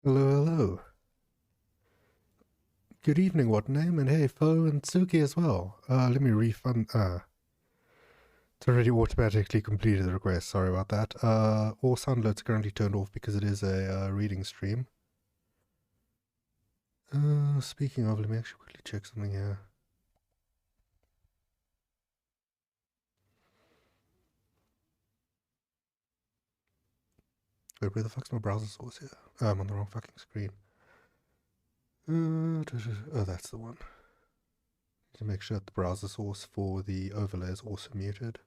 Hello, hello. Good evening, what name? And hey, Fo and Suki as well. Let me refund. It's already automatically completed the request. Sorry about that. All sound alerts are currently turned off because it is a reading stream. Speaking of, let me actually quickly check something here. Wait, where the fuck's my browser source here? I'm on the wrong fucking screen. Oh, that's the one. Need to make sure that the browser source for the overlay is also muted.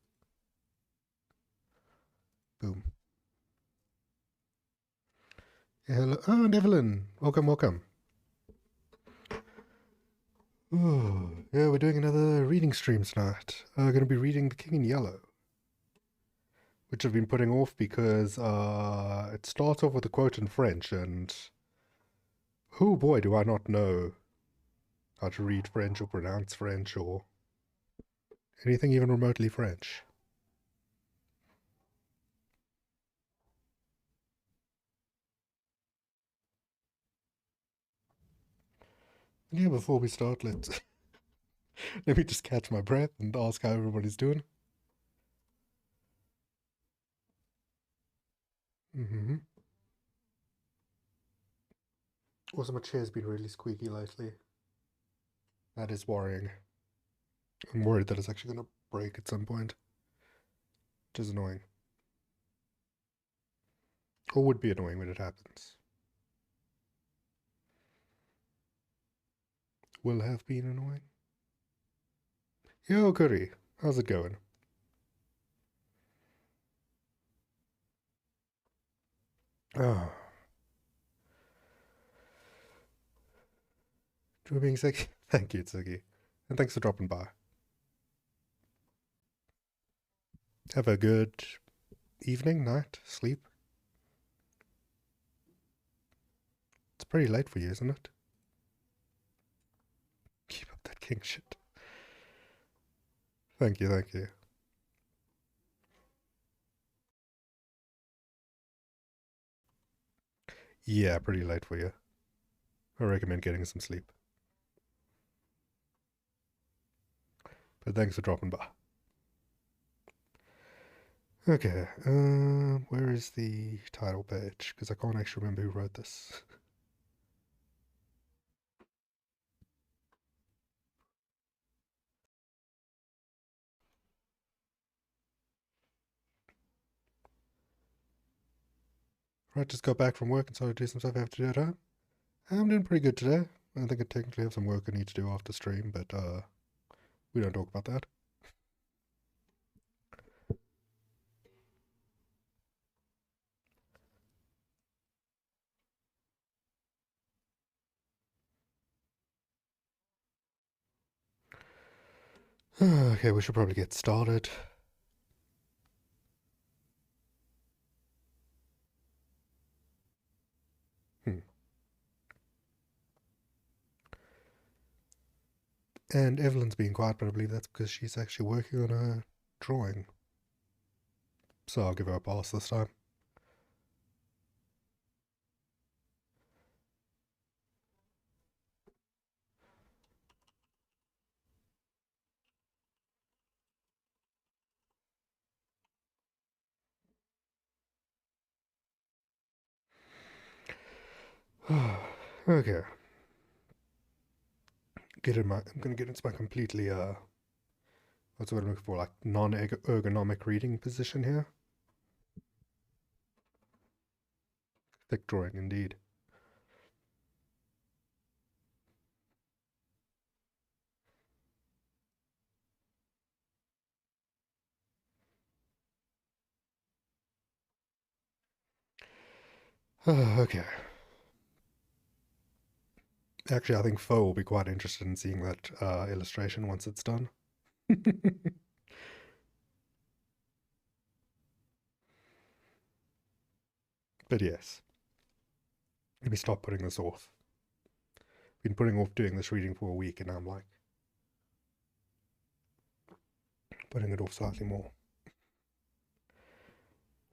Boom. Yeah, hello. Oh, and Evelyn. Welcome, welcome. Oh, yeah, we're doing another reading stream tonight. Going to be reading The King in Yellow, which I've been putting off because it starts off with a quote in French, and oh boy, do I not know how to read French or pronounce French or anything even remotely French. Yeah, before we start, let me just catch my breath and ask how everybody's doing. Mm-hmm. Also, my chair's been really squeaky lately. That is worrying. I'm worried that it's actually going to break at some point, which is annoying. Or would be annoying when it happens. Will have been annoying. Yo, Curry, how's it going? Oh, you being sick? Thank you, Tsugi. And thanks for dropping by. Have a good evening, night, sleep. It's pretty late for you, isn't it? Keep up that king shit. Thank you, thank you. Yeah, pretty late for you. I recommend getting some sleep. But thanks for dropping by. Okay, where is the title page? Because I can't actually remember who wrote this. Right, just got back from work and started to do some stuff I have to do at home. I'm doing pretty good today. I think I technically have some work I need to do after stream, but we don't talk about that. Okay, we should probably get started. Hmm. And Evelyn's being quiet, but I believe that's because she's actually working on a drawing. So I'll give her a pass this time. Okay. I'm gonna get into my completely what's what I'm looking for, like non-ergonomic reading position here. Thick drawing indeed. Okay. Actually, I think Foe will be quite interested in seeing that illustration once it's done. But yes, let me stop putting this off. Been putting off doing this reading for a week, and I'm like putting it off slightly more.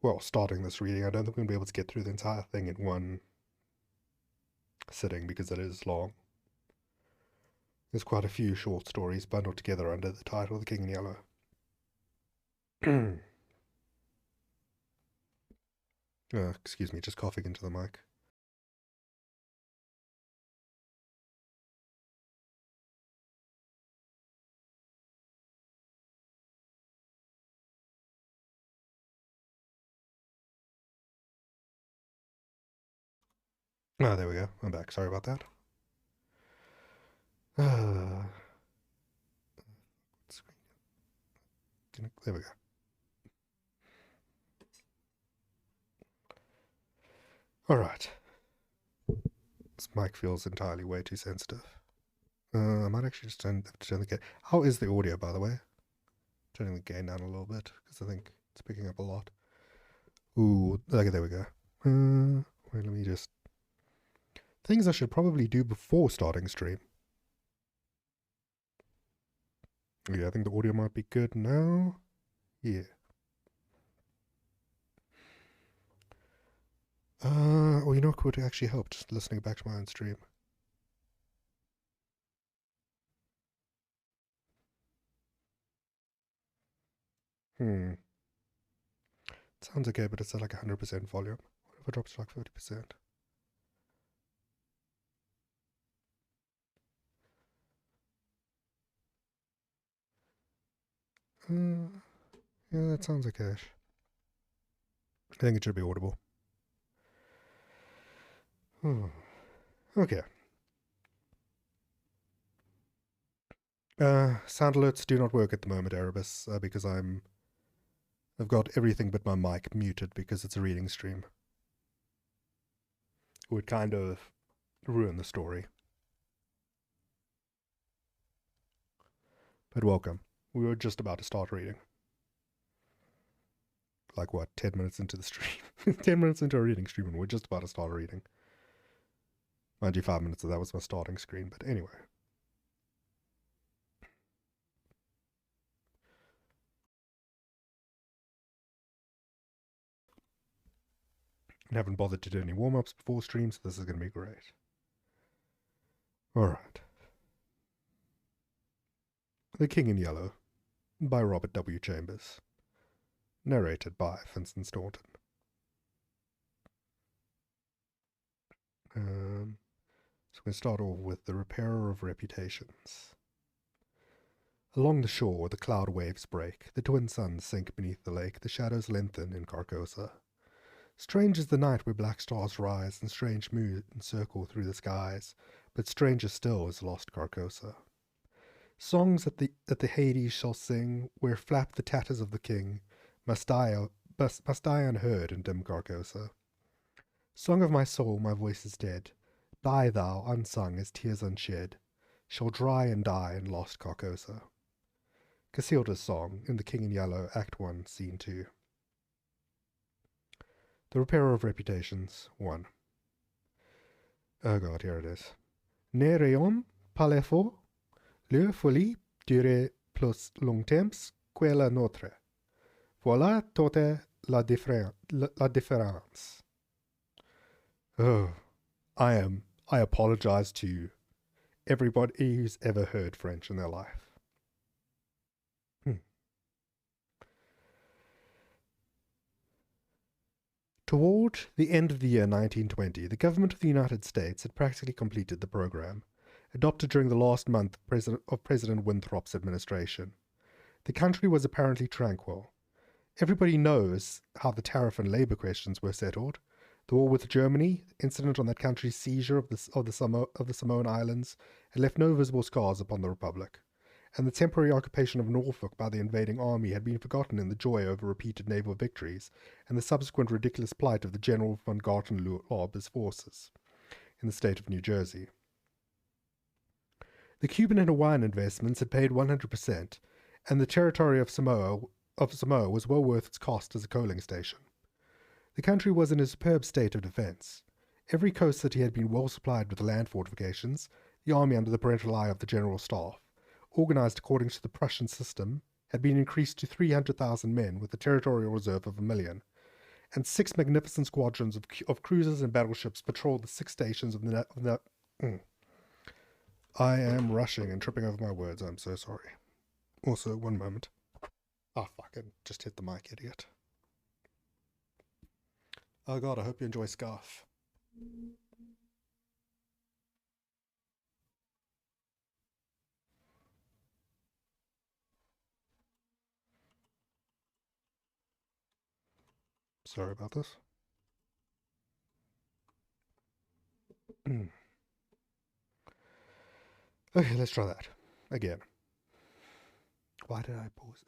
Well, starting this reading, I don't think I'm going to be able to get through the entire thing in one sitting because it is long. There's quite a few short stories bundled together under the title The King in Yellow. Excuse me, just coughing into the mic. Oh, there we go. I'm back. Sorry about that. There we go. All right. This mic feels entirely way too sensitive. I might actually just have to turn the gain. How is the audio, by the way? Turning the gain down a little bit because I think it's picking up a lot. Ooh, okay, there we go. Wait, let me just. Things I should probably do before starting stream. Yeah, I think the audio might be good now. Yeah. Well, you know what would actually help? Just listening back to my own stream. It sounds okay, but it's at like 100% volume. What if I drop to like 50%? Yeah, that sounds okay. I think it should be audible. Okay. Sound alerts do not work at the moment, Erebus, because I've got everything but my mic muted because it's a reading stream. It would kind of ruin the story. But welcome. We were just about to start reading. Like what, 10 minutes into the stream? 10 minutes into a reading stream and we're just about to start reading. Mind you, 5 minutes of that was my starting screen, but anyway. I haven't bothered to do any warm-ups before stream, so this is going to be great. Alright. The King in Yellow by Robert W. Chambers. Narrated by Vincent Staunton. So we're going to start off with The Repairer of Reputations. Along the shore, the cloud waves break, the twin suns sink beneath the lake, the shadows lengthen in Carcosa. Strange is the night where black stars rise and strange moons circle through the skies, but stranger still is lost Carcosa. Songs that the Hades shall sing, where flap the tatters of the king, must die unheard in dim Carcosa. Song of my soul, my voice is dead. Die thou, unsung as tears unshed, shall dry and die in lost Carcosa. Casilda's Song in The King in Yellow, Act 1, Scene 2. The Repairer of Reputations, 1. Oh god, here it is. Ne rayon palefo, le folie dure plus longtemps que la notre. Voilà toute la différence. Oh, I apologize to everybody who's ever heard French in their life. Toward the end of the year 1920, the government of the United States had practically completed the program, adopted during the last month of President Winthrop's administration. The country was apparently tranquil. Everybody knows how the tariff and labor questions were settled. The war with Germany, incident on that country's seizure of the Samoan Islands, had left no visible scars upon the Republic, and the temporary occupation of Norfolk by the invading army had been forgotten in the joy over repeated naval victories and the subsequent ridiculous plight of the General von Gartenlaub's forces in the state of New Jersey. The Cuban and Hawaiian investments had paid 100%, and the territory of Samoa was well worth its cost as a coaling station. The country was in a superb state of defense. Every coast city had been well supplied with land fortifications, the army under the parental eye of the General Staff, organized according to the Prussian system, had been increased to 300,000 men with a territorial reserve of 1 million, and 6 magnificent squadrons of cruisers and battleships patrolled the 6 stations of the I am rushing and tripping over my words. I'm so sorry. Also, one moment. Oh, fucking just hit the mic, idiot. Oh god, I hope you enjoy Scarf. Sorry about this. Okay, let's try that again. Why did I pause?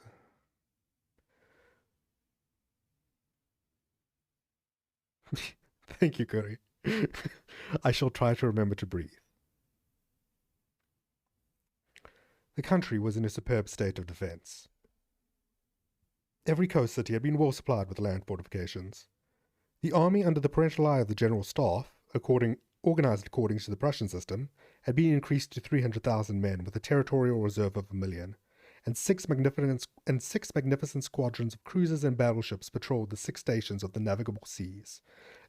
Thank you, Curry. I shall try to remember to breathe. The country was in a superb state of defense. Every coast city had been well supplied with land fortifications. The army, under the parental eye of the General Staff, organized according to the Prussian system, had been increased to 300,000 men with a territorial reserve of 1 million, and six magnificent squadrons of cruisers and battleships patrolled the 6 stations of the navigable seas,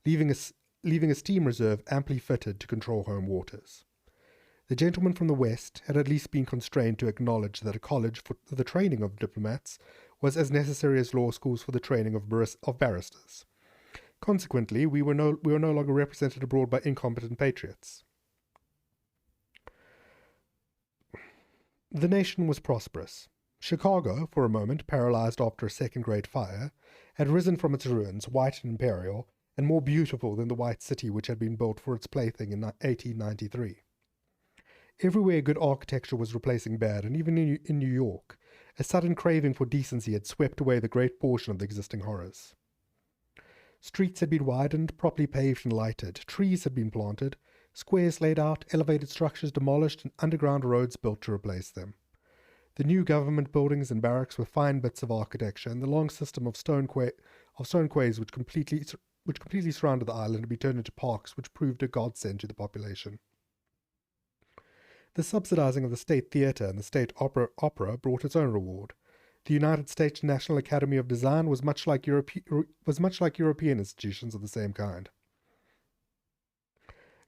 leaving a steam reserve amply fitted to control home waters. The gentlemen from the West had at least been constrained to acknowledge that a college for the training of diplomats was as necessary as law schools for the training of barristers. Consequently, we were no longer represented abroad by incompetent patriots. The nation was prosperous. Chicago, for a moment paralyzed after a second great fire, had risen from its ruins, white and imperial, and more beautiful than the white city which had been built for its plaything in 1893. Everywhere good architecture was replacing bad, and even in New York, a sudden craving for decency had swept away the great portion of the existing horrors. Streets had been widened, properly paved and lighted, trees had been planted, squares laid out, elevated structures demolished, and underground roads built to replace them. The new government buildings and barracks were fine bits of architecture, and the long system of stone quays which completely surrounded the island had been turned into parks, which proved a godsend to the population. The subsidizing of the State Theatre and the State Opera brought its own reward. The United States National Academy of Design was much like European institutions of the same kind.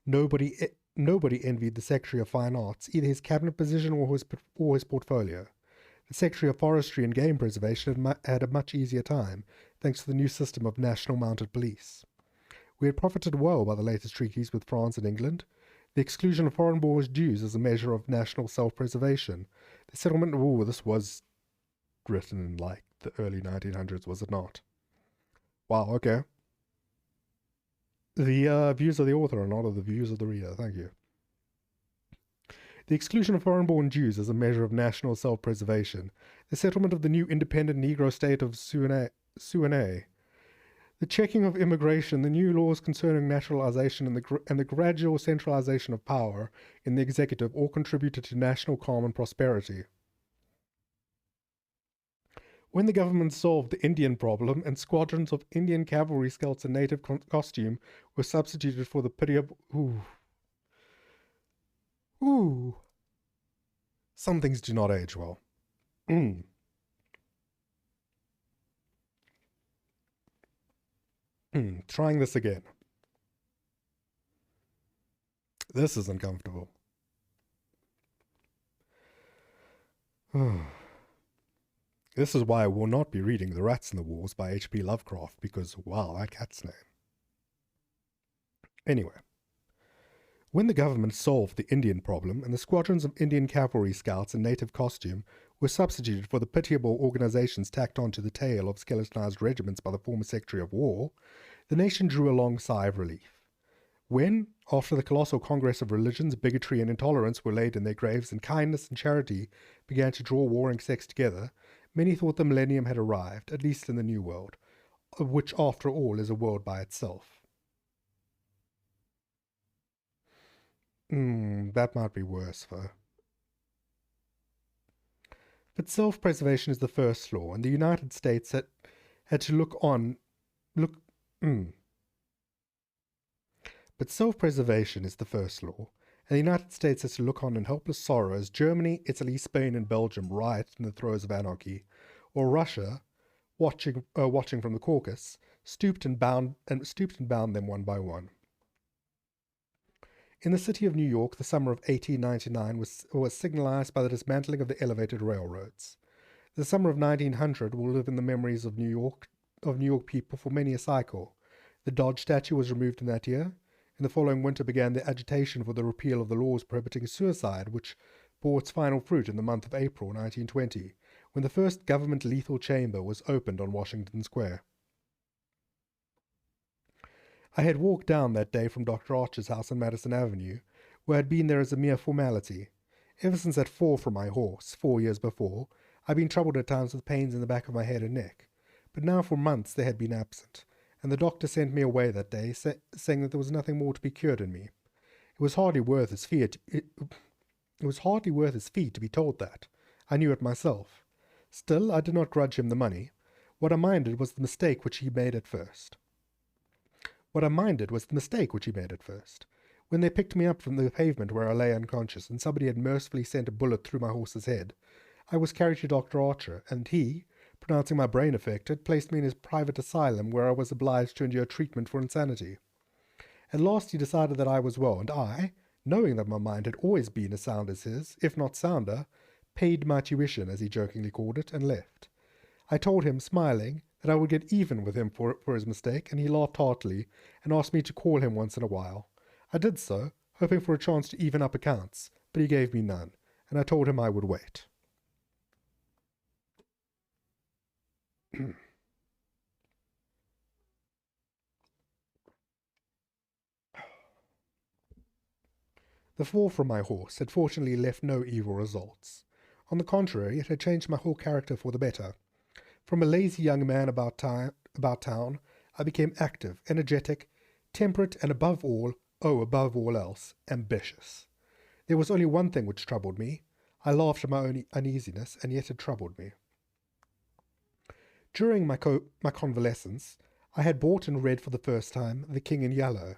Nobody envied the Secretary of Fine Arts, either his cabinet position or his portfolio. The Secretary of Forestry and Game Preservation had a much easier time, thanks to the new system of national mounted police. We had profited well by the latest treaties with France and England. The exclusion of foreign-born Jews as a measure of national self-preservation. The settlement of this was written in, the early 1900s, was it not? Wow, okay. The views of the author are not of the views of the reader, thank you. The exclusion of foreign-born Jews as a measure of national self-preservation. The settlement of the new independent Negro state of Suanay. The checking of immigration, the new laws concerning naturalization, and the gradual centralization of power in the executive all contributed to national calm and prosperity. When the government solved the Indian problem and squadrons of Indian cavalry scouts in native costume were substituted for the pitiable... Some things do not age well. Trying this again. This is uncomfortable. This is why I will not be reading The Rats in the Walls by H.P. Lovecraft, because, wow, that cat's name. Anyway. When the government solved the Indian problem and the squadrons of Indian cavalry scouts in native costume were substituted for the pitiable organizations tacked onto the tail of skeletonized regiments by the former Secretary of War, the nation drew a long sigh of relief. When, after the colossal congress of religions, bigotry and intolerance were laid in their graves and kindness and charity began to draw warring sects together, many thought the millennium had arrived, at least in the New World, which after all is a world by itself. That might be worse, though. But self-preservation is the first law, and the United States had to But self-preservation is the first law, and the United States has to look on in helpless sorrow as Germany, Italy, Spain, and Belgium riot in the throes of anarchy, or Russia, watching from the Caucasus, stooped and bound them one by one. In the city of New York, the summer of 1899 was signalized by the dismantling of the elevated railroads. The summer of 1900 will live in the memories of New York people for many a cycle. The Dodge statue was removed in that year. In the following winter began the agitation for the repeal of the laws prohibiting suicide, which bore its final fruit in the month of April 1920, when the first government lethal chamber was opened on Washington Square. I had walked down that day from Dr. Archer's house on Madison Avenue, where I had been there as a mere formality. Ever since that fall from my horse, 4 years before, I had been troubled at times with pains in the back of my head and neck, but now for months they had been absent, and the doctor sent me away that day, saying that there was nothing more to be cured in me. It was hardly worth his fee to be told that. I knew it myself. Still, I did not grudge him the money. What I minded was the mistake which he made at first. When they picked me up from the pavement where I lay unconscious, and somebody had mercifully sent a bullet through my horse's head, I was carried to Dr. Archer, and he, pronouncing my brain affected, placed me in his private asylum, where I was obliged to endure treatment for insanity. At last he decided that I was well, and I, knowing that my mind had always been as sound as his, if not sounder, paid my tuition, as he jokingly called it, and left. I told him, smiling, that I would get even with him for his mistake, and he laughed heartily, and asked me to call him once in a while. I did so, hoping for a chance to even up accounts, but he gave me none, and I told him I would wait. The fall from my horse had fortunately left no evil results. On the contrary, it had changed my whole character for the better. From a lazy young man about town, I became active, energetic, temperate, and above all else, ambitious. There was only one thing which troubled me. I laughed at my own uneasiness, and yet it troubled me. During my convalescence, I had bought and read for the first time The King in Yellow.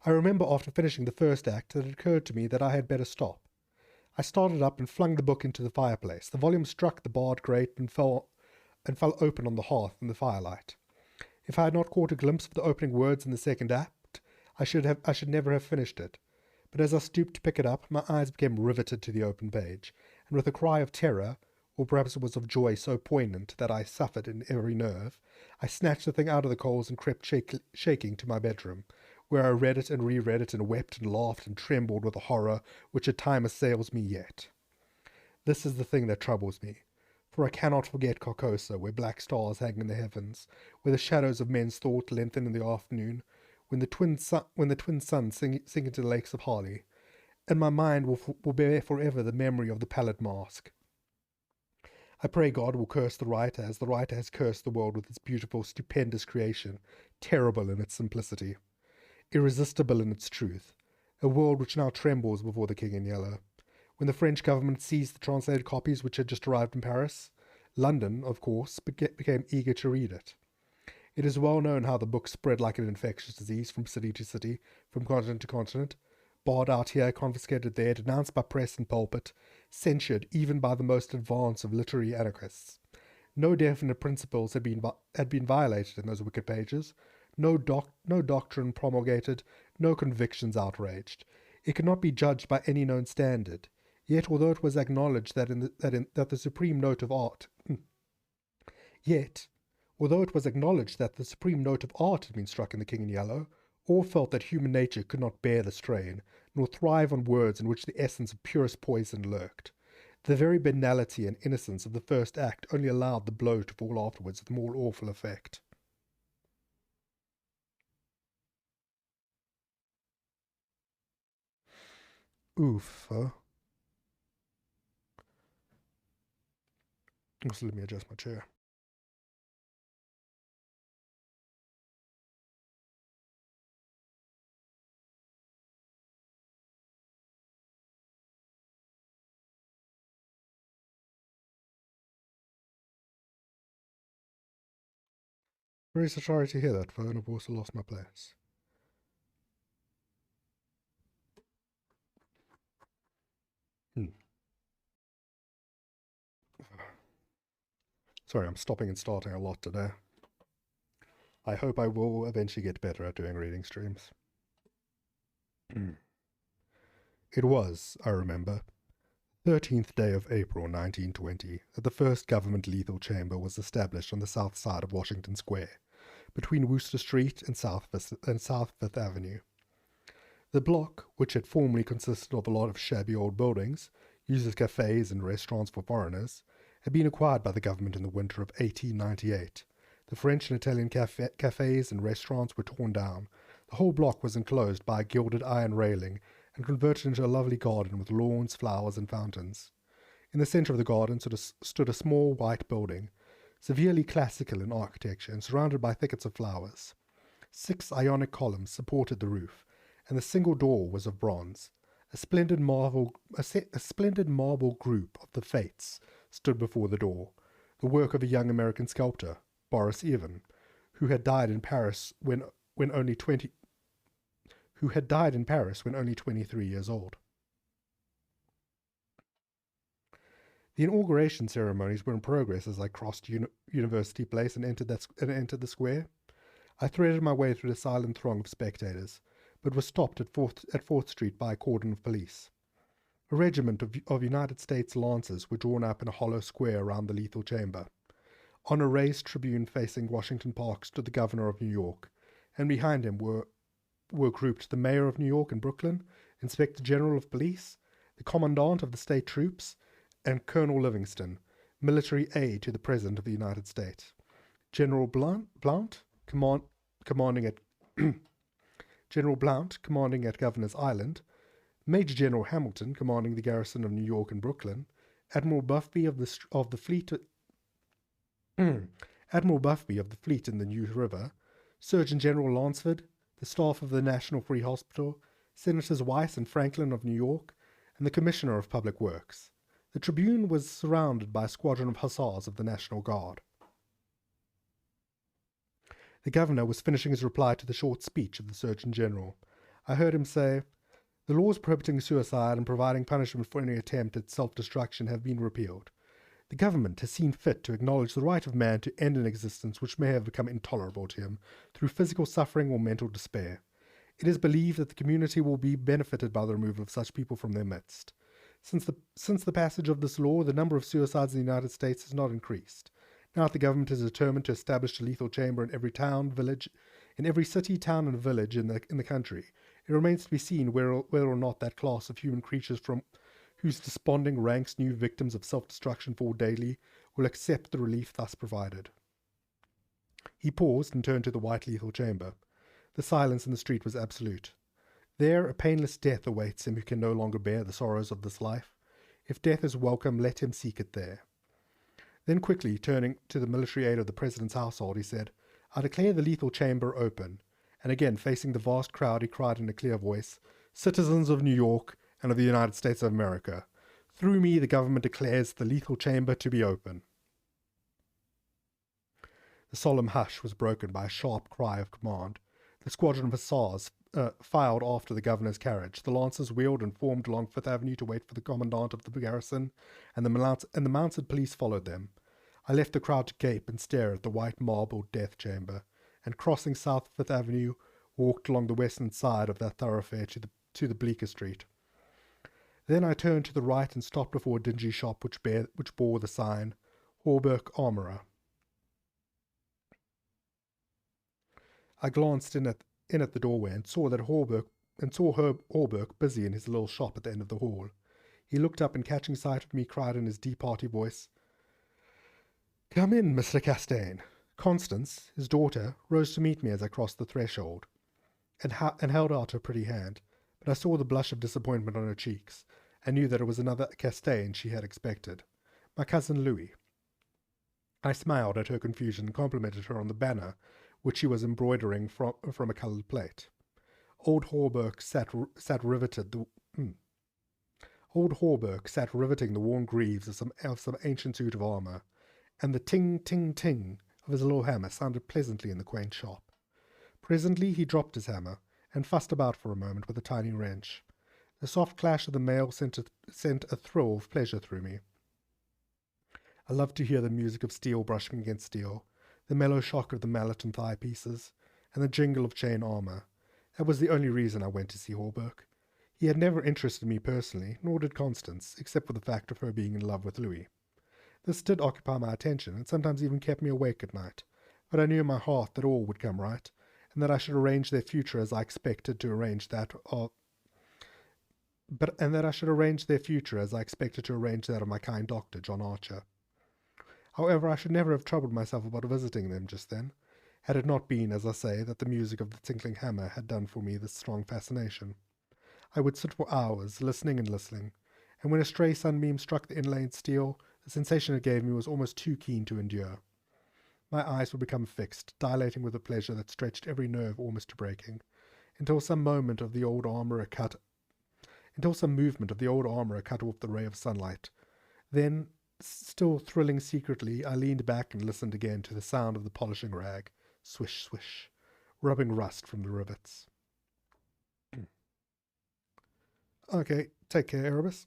I remember after finishing the first act that it occurred to me that I had better stop. I started up and flung the book into the fireplace. The volume struck the barred grate and fell open on the hearth in the firelight. If I had not caught a glimpse of the opening words in the second act, I should never have finished it. But as I stooped to pick it up, my eyes became riveted to the open page, and with a cry of terror, or perhaps it was of joy so poignant that I suffered in every nerve, I snatched the thing out of the coals and crept shaking to my bedroom, where I read it and reread it and wept and laughed and trembled with a horror which at times assails me yet. This is the thing that troubles me, for I cannot forget Carcosa, where black stars hang in the heavens, where the shadows of men's thought lengthen in the afternoon, when the twin suns sink into the lakes of Harley, and my mind will bear forever the memory of the pallid mask. I pray God will curse the writer, as the writer has cursed the world with its beautiful, stupendous creation, terrible in its simplicity, irresistible in its truth, a world which now trembles before the King in Yellow. When the French government seized the translated copies which had just arrived in Paris, London, of course, became eager to read it. It is well known how the book spread like an infectious disease from city to city, from continent to continent, barred out here, confiscated there, denounced by press and pulpit, censured even by the most advanced of literary anarchists. No definite principles had been violated in those wicked pages, no doctrine promulgated, no convictions outraged. It could not be judged by any known standard. Yet, although it was acknowledged that the supreme note of art had been struck in The King in Yellow, all felt that human nature could not bear the strain, nor thrive on words in which the essence of purest poison lurked. The very banality and innocence of the first act only allowed the blow to fall afterwards with more awful effect. Oof. So let me adjust my chair. Very sorry to hear that, phone. I've also lost my place. Sorry, I'm stopping and starting a lot today. I hope I will eventually get better at doing reading streams. It was, I remember, 13th day of April 1920 that the first government lethal chamber was established on the south side of Washington Square, between Wooster Street and South Fifth Avenue. The block, which had formerly consisted of a lot of shabby old buildings, used as cafes and restaurants for foreigners, had been acquired by the government in the winter of 1898. The French and Italian cafes and restaurants were torn down. The whole block was enclosed by a gilded iron railing and converted into a lovely garden with lawns, flowers, and fountains. In the centre of the garden stood a small white building, severely classical in architecture and surrounded by thickets of flowers. 6 Ionic columns supported the roof, and the single door was of bronze. A splendid marble group of the Fates stood before the door, the work of a young American sculptor, Boris Evan, who had died in Paris when only 23 years old. The inauguration ceremonies were in progress as I crossed University Place and entered the square. I threaded my way through the silent throng of spectators, but was stopped at 4th Street by a cordon of police. A regiment of United States Lancers were drawn up in a hollow square around the lethal chamber. On a raised tribune facing Washington Park stood the governor of New York, and behind him were grouped the mayor of New York and Brooklyn, Inspector General of Police, the commandant of the state troops, and Colonel Livingston, military aide to the President of the United States. General Blount, commanding at General Blount, commanding at Governor's Island, Major General Hamilton, commanding the garrison of New York and Brooklyn, Admiral Buffby of the fleet Admiral Buffby of the fleet in the News River, Surgeon General Lansford, the staff of the National Free Hospital, Senators Weiss and Franklin of New York, and the Commissioner of Public Works. The tribune was surrounded by a squadron of hussars of the National Guard. The governor was finishing his reply to the short speech of the Surgeon General. I heard him say, "The laws prohibiting suicide and providing punishment for any attempt at self-destruction have been repealed. The government has seen fit to acknowledge the right of man to end an existence which may have become intolerable to him through physical suffering or mental despair. It is believed that the community will be benefited by the removal of such people from their midst. Since the passage of this law, the number of suicides in the United States has not increased. Now that the government is determined to establish a lethal chamber in every city, town, and village in the country, it remains to be seen whether or not that class of human creatures from whose desponding ranks new victims of self-destruction fall daily will accept the relief thus provided." He paused and turned to the white lethal chamber. The silence in the street was absolute. There a painless death awaits him who can no longer bear the sorrows of this life. If death is welcome, let him seek it there. Then quickly, turning to the military aide of the President's household, he said, "I declare the lethal chamber open." And again, facing the vast crowd, he cried in a clear voice, "Citizens of New York and of the United States of America, through me the government declares the lethal chamber to be open." The solemn hush was broken by a sharp cry of command. The squadron of hussars filed after the governor's carriage. The lancers wheeled and formed along Fifth Avenue to wait for the commandant of the garrison, and the mounted police followed them. I left the crowd to gape and stare at the white marble death chamber, and crossing South Fifth Avenue, walked along the western side of that thoroughfare to the Bleecker Street. Then I turned to the right and stopped before a dingy shop which bore the sign, Hawberk Armourer. I glanced in at the doorway and saw Herb Hawberk busy in his little shop at the end of the hall. He looked up and, catching sight of me, cried in his deep, hearty voice, "Come in, Mr. Castaigne." Constance, his daughter, rose to meet me as I crossed the threshold, and held out her pretty hand, but I saw the blush of disappointment on her cheeks, and knew that it was another Castaigne she had expected, my cousin Louis. I smiled at her confusion and complimented her on the banner which she was embroidering from a coloured plate. Old Hawberk sat riveting the worn greaves of some ancient suit of armour, and the ting, ting, ting of his little hammer sounded pleasantly in the quaint shop. Presently he dropped his hammer, and fussed about for a moment with a tiny wrench. The soft clash of the mail sent a thrill of pleasure through me. I loved to hear the music of steel brushing against steel, the mellow shock of the mallet and thigh pieces, and the jingle of chain armor. That was the only reason I went to see Hawberk. He had never interested me personally, nor did Constance, except for the fact of her being in love with Louis. This did occupy my attention, and sometimes even kept me awake at night, but I knew in my heart that all would come right, and that I should arrange their future as I expected to arrange that of my kind doctor, John Archer. However, I should never have troubled myself about visiting them just then, had it not been, as I say, that the music of the tinkling hammer had done for me this strong fascination. I would sit for hours, listening and listening, and when a stray sunbeam struck the inlaid steel, the sensation it gave me was almost too keen to endure. My eyes would become fixed, dilating with a pleasure that stretched every nerve almost to breaking, until some movement of the old armourer cut off the ray of sunlight. Then, still thrilling secretly, I leaned back and listened again to the sound of the polishing rag, swish, swish, rubbing rust from the rivets. Okay, take care, Erebus.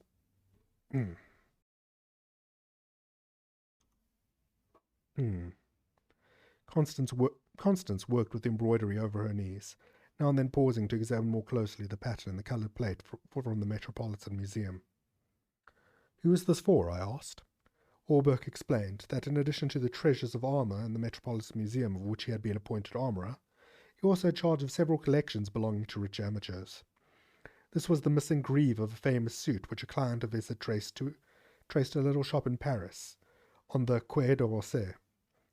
Constance worked with embroidery over her knees, now and then pausing to examine more closely the pattern in the coloured plate from the Metropolitan Museum. "Who is this for?" I asked. Hawberk explained that in addition to the treasures of armour in the Metropolitan Museum of which he had been appointed armourer, he also had charge of several collections belonging to rich amateurs. This was the missing greave of a famous suit which a client of his had traced to a little shop in Paris, on the Quai d'Orsay.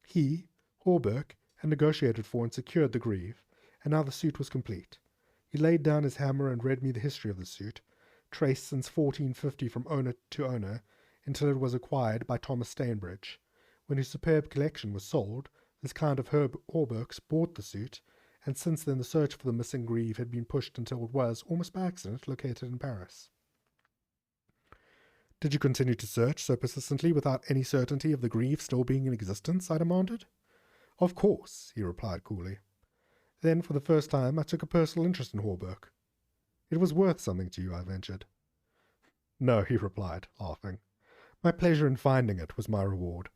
He, Hawberk, had negotiated for and secured the greave, and now the suit was complete. He laid down his hammer and read me the history of the suit, traced since 1450 from owner to owner, until it was acquired by Thomas Stainbridge. When his superb collection was sold, this client of Hawberk's bought the suit, and since then the search for the missing greave had been pushed until it was, almost by accident, located in Paris. "Did you continue to search so persistently without any certainty of the greave still being in existence?" I demanded. "Of course," he replied coolly. Then, for the first time, I took a personal interest in Hawberk. "It was worth something to you," I ventured. "No," he replied, laughing. "My pleasure in finding it was my reward."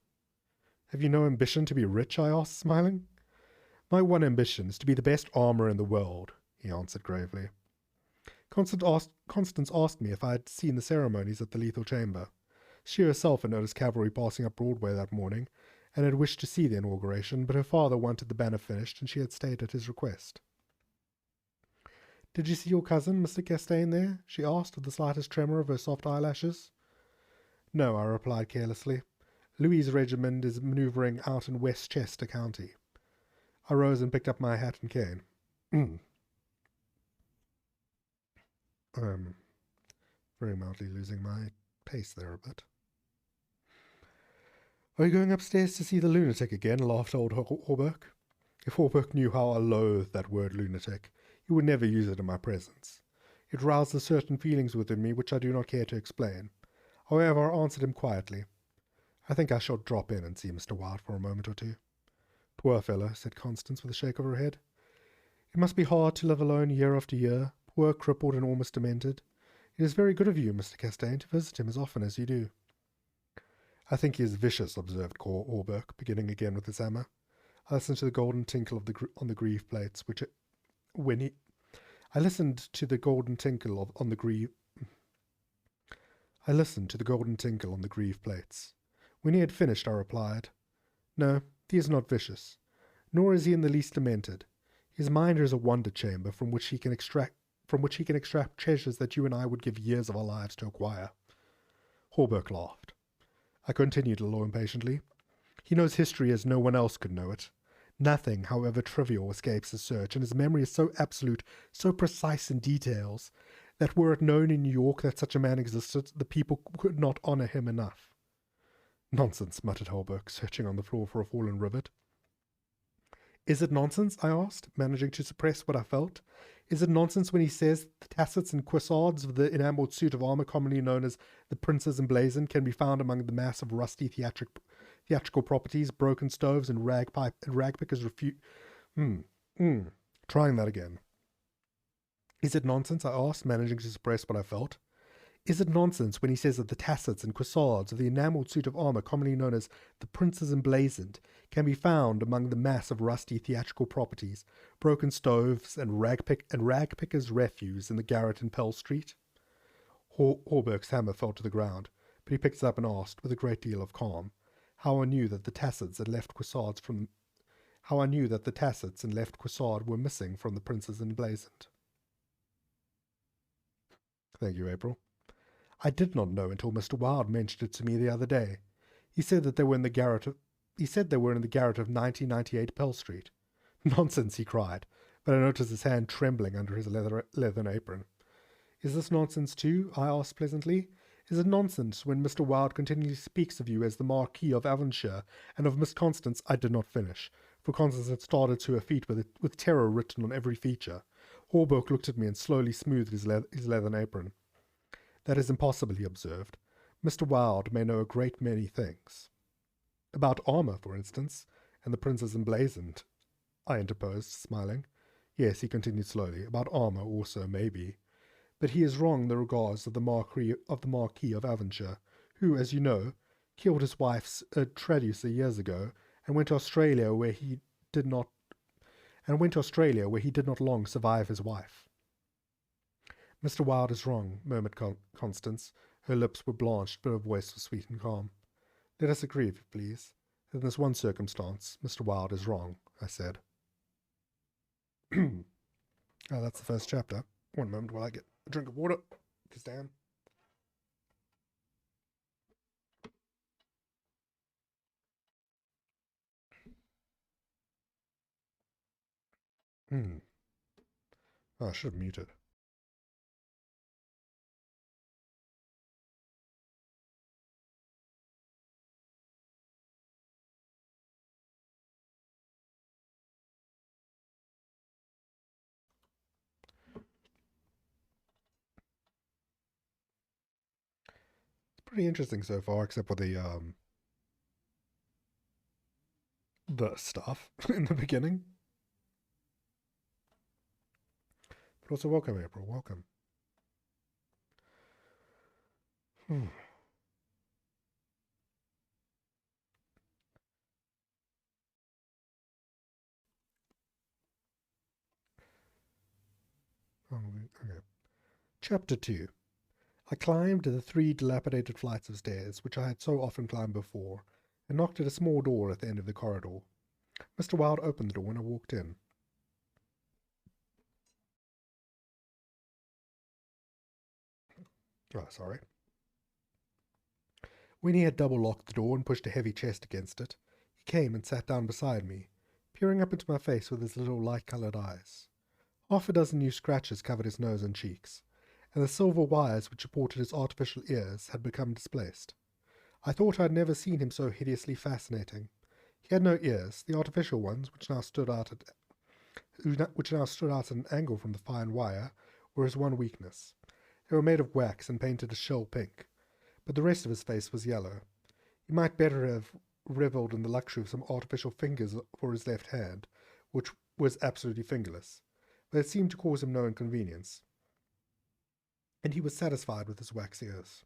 "Have you no ambition to be rich?" I asked, smiling. "My one ambition is to be the best armourer in the world," he answered gravely. Constance asked me if I had seen the ceremonies at the Lethal Chamber. She herself had noticed cavalry passing up Broadway that morning, and had wished to see the inauguration, but her father wanted the banner finished, and she had stayed at his request. "Did you see your cousin, Mr. Castaigne, there?" she asked, with the slightest tremor of her soft eyelashes. "No," I replied carelessly. "Louis's regiment is manoeuvring out in Westchester County." I rose and picked up my hat and cane. Very mildly losing my pace there a bit. "Are you going upstairs to see the lunatic again?" laughed old Hawberk. If Hawberk knew how I loathed that word lunatic, he would never use it in my presence. It roused certain feelings within me which I do not care to explain. However, I answered him quietly. "I think I shall drop in and see Mr. Wilde for a moment or two." "Poor fellow," said Constance with a shake of her head. "It must be hard to live alone year after year, poor, crippled, and almost demented. It is very good of you, Mr. Castaigne, to visit him as often as you do." "I think he is vicious," observed Hawberk, beginning again with his hammer. I listened to the golden tinkle on the greave plates, I listened to the golden tinkle on the greave plates. When he had finished, I replied, "No, he is not vicious, nor is he in the least demented. His mind is a wonder chamber from which he can extract treasures that you and I would give years of our lives to acquire." Hawberk laughed. I continued a little impatiently. "He knows history as no one else could know it. Nothing, however trivial, escapes his search, and his memory is so absolute, so precise in details, that were it known in New York that such a man existed, the people could not honour him enough." "Nonsense," muttered Hawberk, searching on the floor for a fallen rivet. "Is it nonsense?" I asked, managing to suppress what I felt. "Is it nonsense when he says the tassets and cuissards of the enamelled suit of armour commonly known as the Prince's Emblazoned can be found among the mass of rusty theatrical properties, broken stoves, and ragpickers Trying that again. "Is it nonsense?" I asked, managing to suppress what I felt. Is it nonsense when he says that the tassets and cuissards of the enamelled suit of armour commonly known as the Prince's Emblazoned can be found among the mass of rusty theatrical properties, broken stoves, and ragpickers' refuse in the garret in Pell Street? Hawberk's hammer fell to the ground, but he picked it up and asked, with a great deal of calm, how I knew that the tassets and left cuissard were missing from the Prince's Emblazoned. Thank you, April. I did not know until Mr. Wilde mentioned it to me the other day. He said that they were in the garret of 1998 Pell Street. Nonsense, he cried, but I noticed his hand trembling under his leathern apron. Is this nonsense too? I asked pleasantly. Is it nonsense when Mr. Wilde continually speaks of you as the Marquis of Avonshire, and of Miss Constance? I did not finish, for Constance had started to her feet with terror written on every feature. Hawberk looked at me and slowly smoothed his leathern apron. That is impossible, he observed. Mr. Wilde may know a great many things. About armour, for instance, and the Prince's Emblazoned, I interposed, smiling. Yes, he continued slowly, about armour also, maybe. But he is wrong in the regards of the Marquis of Avonshire, who, as you know, killed his wife's traducer years ago, and went to Australia where he did not long survive his wife. Mr. Wilde is wrong, murmured Constance. Her lips were blanched, but her voice was sweet and calm. Let us agree, if you please. In this one circumstance, Mr. Wilde is wrong, I said. That's the first chapter. One moment while I get a drink of water. Because damn. Oh, I should have muted. Pretty interesting so far, except for the stuff in the beginning. But also, welcome, April. Welcome. Okay. Chapter 2. I climbed the 3 dilapidated flights of stairs, which I had so often climbed before, and knocked at a small door at the end of the corridor. Mr. Wilde opened the door and I walked in. Oh, sorry. When he had double-locked the door and pushed a heavy chest against it, he came and sat down beside me, peering up into my face with his little light-coloured eyes. 6 new scratches covered his nose and cheeks, and the silver wires which supported his artificial ears had become displaced. I thought I had never seen him so hideously fascinating. He had no ears. The artificial ones, which now stood out at an angle from the fine wire, were his one weakness. They were made of wax and painted a shell pink, but the rest of his face was yellow. He might better have revelled in the luxury of some artificial fingers for his left hand, which was absolutely fingerless, but it seemed to cause him no inconvenience, and he was satisfied with his wax ears.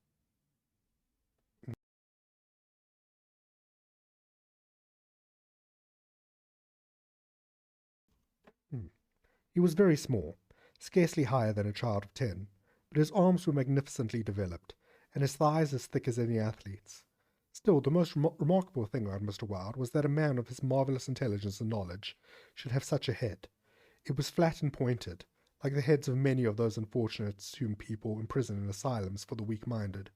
He was very small, scarcely higher than a child of 10, but his arms were magnificently developed, and his thighs as thick as any athlete's. Still, the most remarkable thing about Mr. Wilde was that a man of his marvellous intelligence and knowledge should have such a head. It was flat and pointed, like the heads of many of those unfortunates whom people imprison in asylums for the weak-minded.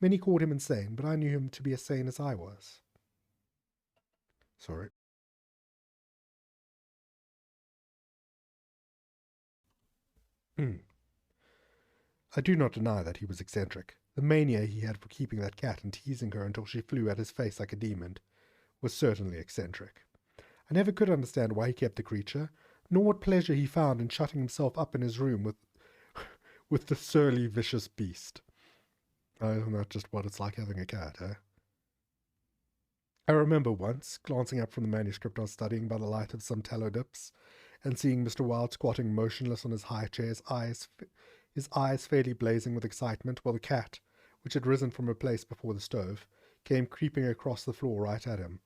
Many called him insane, but I knew him to be as sane as I was. Sorry. I do not deny that he was eccentric. The mania he had for keeping that cat and teasing her until she flew at his face like a demon was certainly eccentric. I never could understand why he kept the creature, nor what pleasure he found in shutting himself up in his room with the surly, vicious beast. Isn't that just what it's like having a cat, eh? I remember once glancing up from the manuscript I was studying by the light of some tallow dips, and seeing Mr. Wilde squatting motionless on his high chair, his eyes fairly blazing with excitement, while the cat, which had risen from her place before the stove, came creeping across the floor right at him.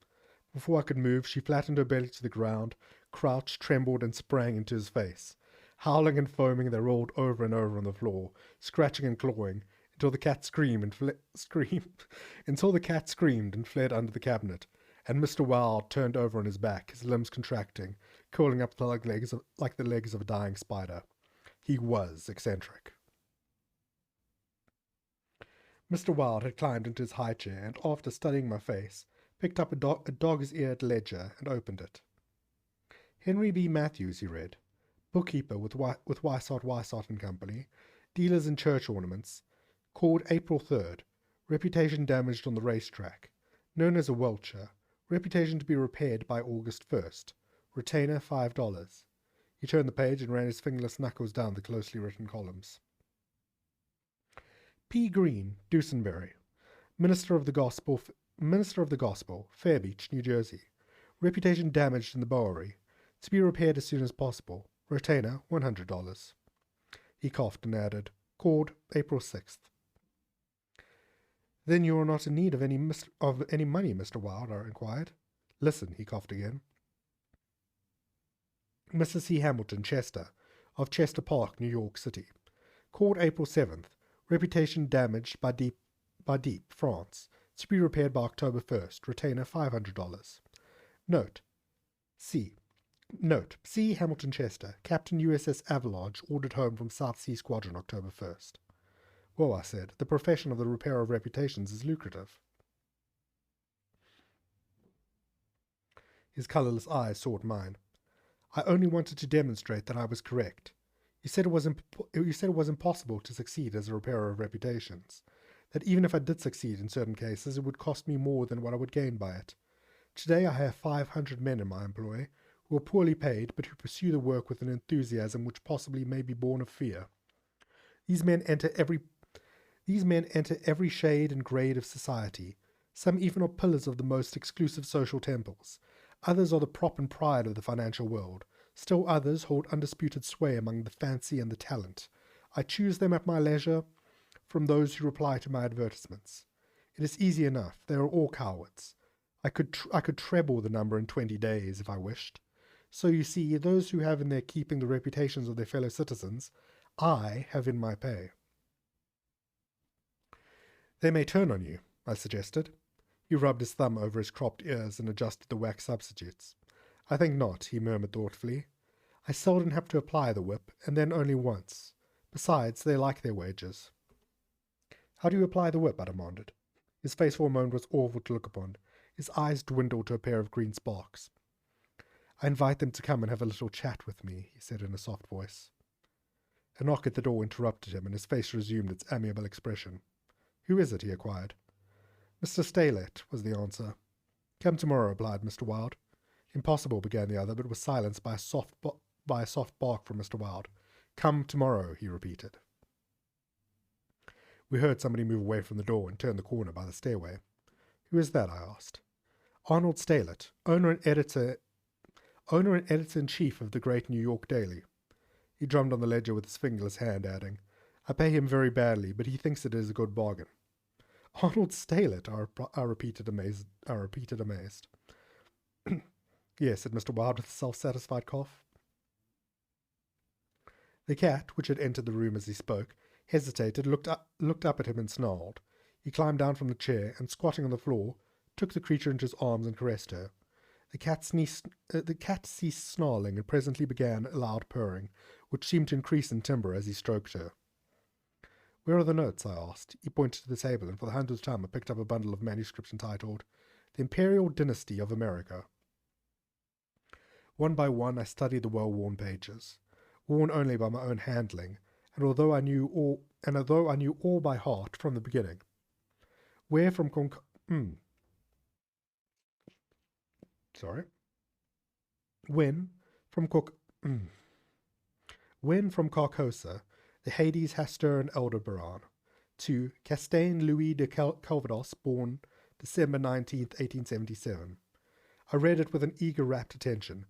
Before I could move, she flattened her belly to the ground, crouched, trembled, and sprang into his face. Howling and foaming, they rolled over and over on the floor, scratching and clawing, until the cat screamed and fled under the cabinet, and Mr. Wilde turned over on his back, his limbs contracting, curling up like the legs of a dying spider. He was eccentric. Mr. Wilde had climbed into his high chair, and after studying my face, picked up a dog's-eared ledger and opened it. Henry B. Matthews, he read, bookkeeper with Weissart and Company, dealers in church ornaments, called April 3rd, reputation damaged on the racetrack, known as a welcher, reputation to be repaired by August 1st, retainer $5. He turned the page and ran his fingerless knuckles down the closely written columns. P. Green, Dusenberry, Minister of the Gospel, Fairbeach, New Jersey. Reputation damaged in the Bowery. To be repaired as soon as possible. Retainer, $100. He coughed and added, called April 6th. Then you are not in need of any money, Mr. Wilde, I inquired. Listen, he coughed again. Mr. C. Hamilton, Chester, of Chester Park, New York City. Called April 7th. Reputation damaged by Deep, France. To be repaired by October 1st. Retainer $500. Note. C. Hamilton Chester, Captain USS Avalanche, ordered home from South Sea Squadron October 1st. Well, I said, the profession of the repairer of reputations is lucrative. His colourless eyes sought mine. I only wanted to demonstrate that I was correct. You said it was impossible to succeed as a repairer of reputations, that even if I did succeed in certain cases, it would cost me more than what I would gain by it. Today I have 500 men in my employ, who are poorly paid, but who pursue the work with an enthusiasm which possibly may be born of fear. These men enter every shade and grade of society. Some even are pillars of the most exclusive social temples. Others are the prop and pride of the financial world. Still others hold undisputed sway among the fancy and the talent. I choose them at my leisure from those who reply to my advertisements. It is easy enough. They are all cowards. I could treble the number in 20 days if I wished. So you see, those who have in their keeping the reputations of their fellow citizens, I have in my pay. They may turn on you, I suggested. He rubbed his thumb over his cropped ears and adjusted the wax substitutes. I think not, he murmured thoughtfully. I seldom have to apply the whip, and then only once. Besides, they like their wages. How do you apply the whip? I demanded. His face for a moment was awful to look upon. His eyes dwindled to a pair of green sparks. I invite them to come and have a little chat with me, he said in a soft voice. A knock at the door interrupted him, and his face resumed its amiable expression. Who is it? He inquired. Mr. Steylette, was the answer. Come tomorrow, replied Mr. Wilde. Impossible, began the other, but was silenced by a soft bark from Mr. Wilde. Come tomorrow, he repeated. We heard somebody move away from the door and turn the corner by the stairway. Who is that? I asked. Arnold Steylette, owner and editor-in-chief of the great New York Daily. He drummed on the ledger with his fingerless hand, adding, I pay him very badly, but he thinks it is a good bargain. Arnold Steylette, I repeated amazed. Yes, said Mr. Wilde with a self-satisfied cough. The cat, which had entered the room as he spoke, hesitated, looked up at him and snarled. He climbed down from the chair, and squatting on the floor, took the creature into his arms and caressed her. The cat ceased snarling and presently began a loud purring, which seemed to increase in timbre as he stroked her. Where are the notes? I asked. He pointed to the table, and for the 100th time I picked up a bundle of manuscripts entitled The Imperial Dynasty of America. One by one I studied the well-worn pages, worn only by my own handling, and although I knew all by heart from the beginning. When from Carcosa, the Hades, Hastur, and Aldebaran, to Castain Louis de Calvados, born December 19th, 1877. I read it with an eager, rapt attention,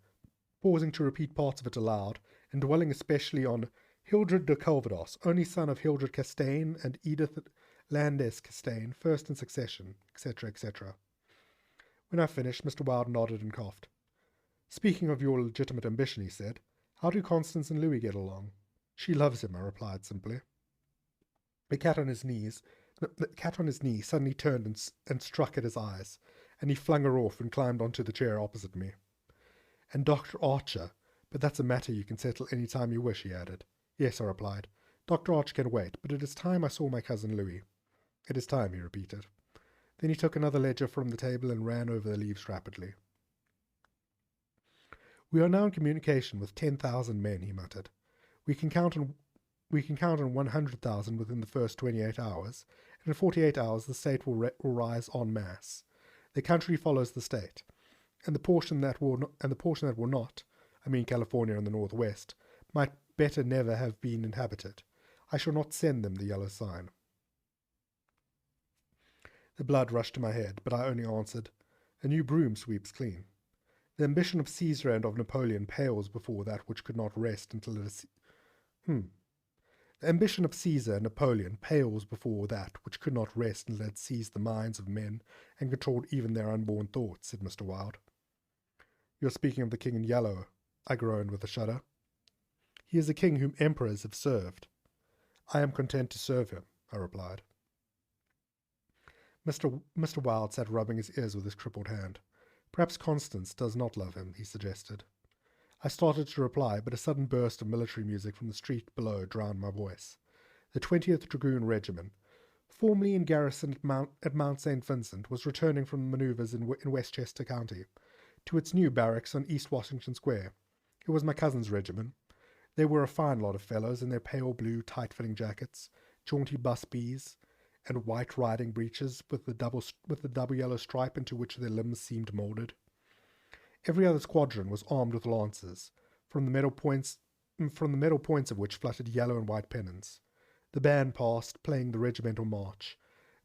pausing to repeat parts of it aloud, and dwelling especially on Hildred de Calvados, only son of Hildred Castaigne and Edith Landès Castaigne, first in succession, etc., etc. When I finished, Mr. Wilde nodded and coughed. Speaking of your legitimate ambition, he said, how do Constance and Louis get along? She loves him, I replied simply. The cat on his knee suddenly turned and struck at his eyes, and he flung her off and climbed onto the chair opposite me. And Dr. Archer, but that's a matter you can settle any time you wish, he added. Yes, I replied. Dr. Archer can wait, but it is time I saw my cousin Louis. It is time, he repeated. Then he took another ledger from the table and ran over the leaves rapidly. We are now in communication with 10,000 men, he muttered. We can count on 100,000 within the first 28 hours, and in 48 hours the state will rise en masse. The country follows the state, and the portion that will not, I mean California and the Northwest, might better never have been inhabited. I shall not send them the yellow sign. The blood rushed to my head, but I only answered, A new broom sweeps clean. The ambition of Caesar and of Napoleon pales before that which could not rest until it is... The ambition of Caesar and Napoleon pales before that which could not rest until it had seized the minds of men and controlled even their unborn thoughts, said Mr. Wilde. You are speaking of the king in yellow, I groaned with a shudder. He is a king whom emperors have served. I am content to serve him, I replied. Mr. Wilde sat rubbing his ears with his crippled hand. Perhaps Constance does not love him, he suggested. I started to reply, but a sudden burst of military music from the street below drowned my voice. The 20th Dragoon Regiment, formerly in garrison at Mount St. Vincent, was returning from manoeuvres in Westchester County to its new barracks on East Washington Square. It was my cousin's regiment. They were a fine lot of fellows in their pale blue, tight-fitting jackets, jaunty busbies, and white riding breeches with the double yellow stripe into which their limbs seemed moulded. Every other squadron was armed with lances, from the metal points of which fluttered yellow and white pennons. The band passed, playing the regimental march.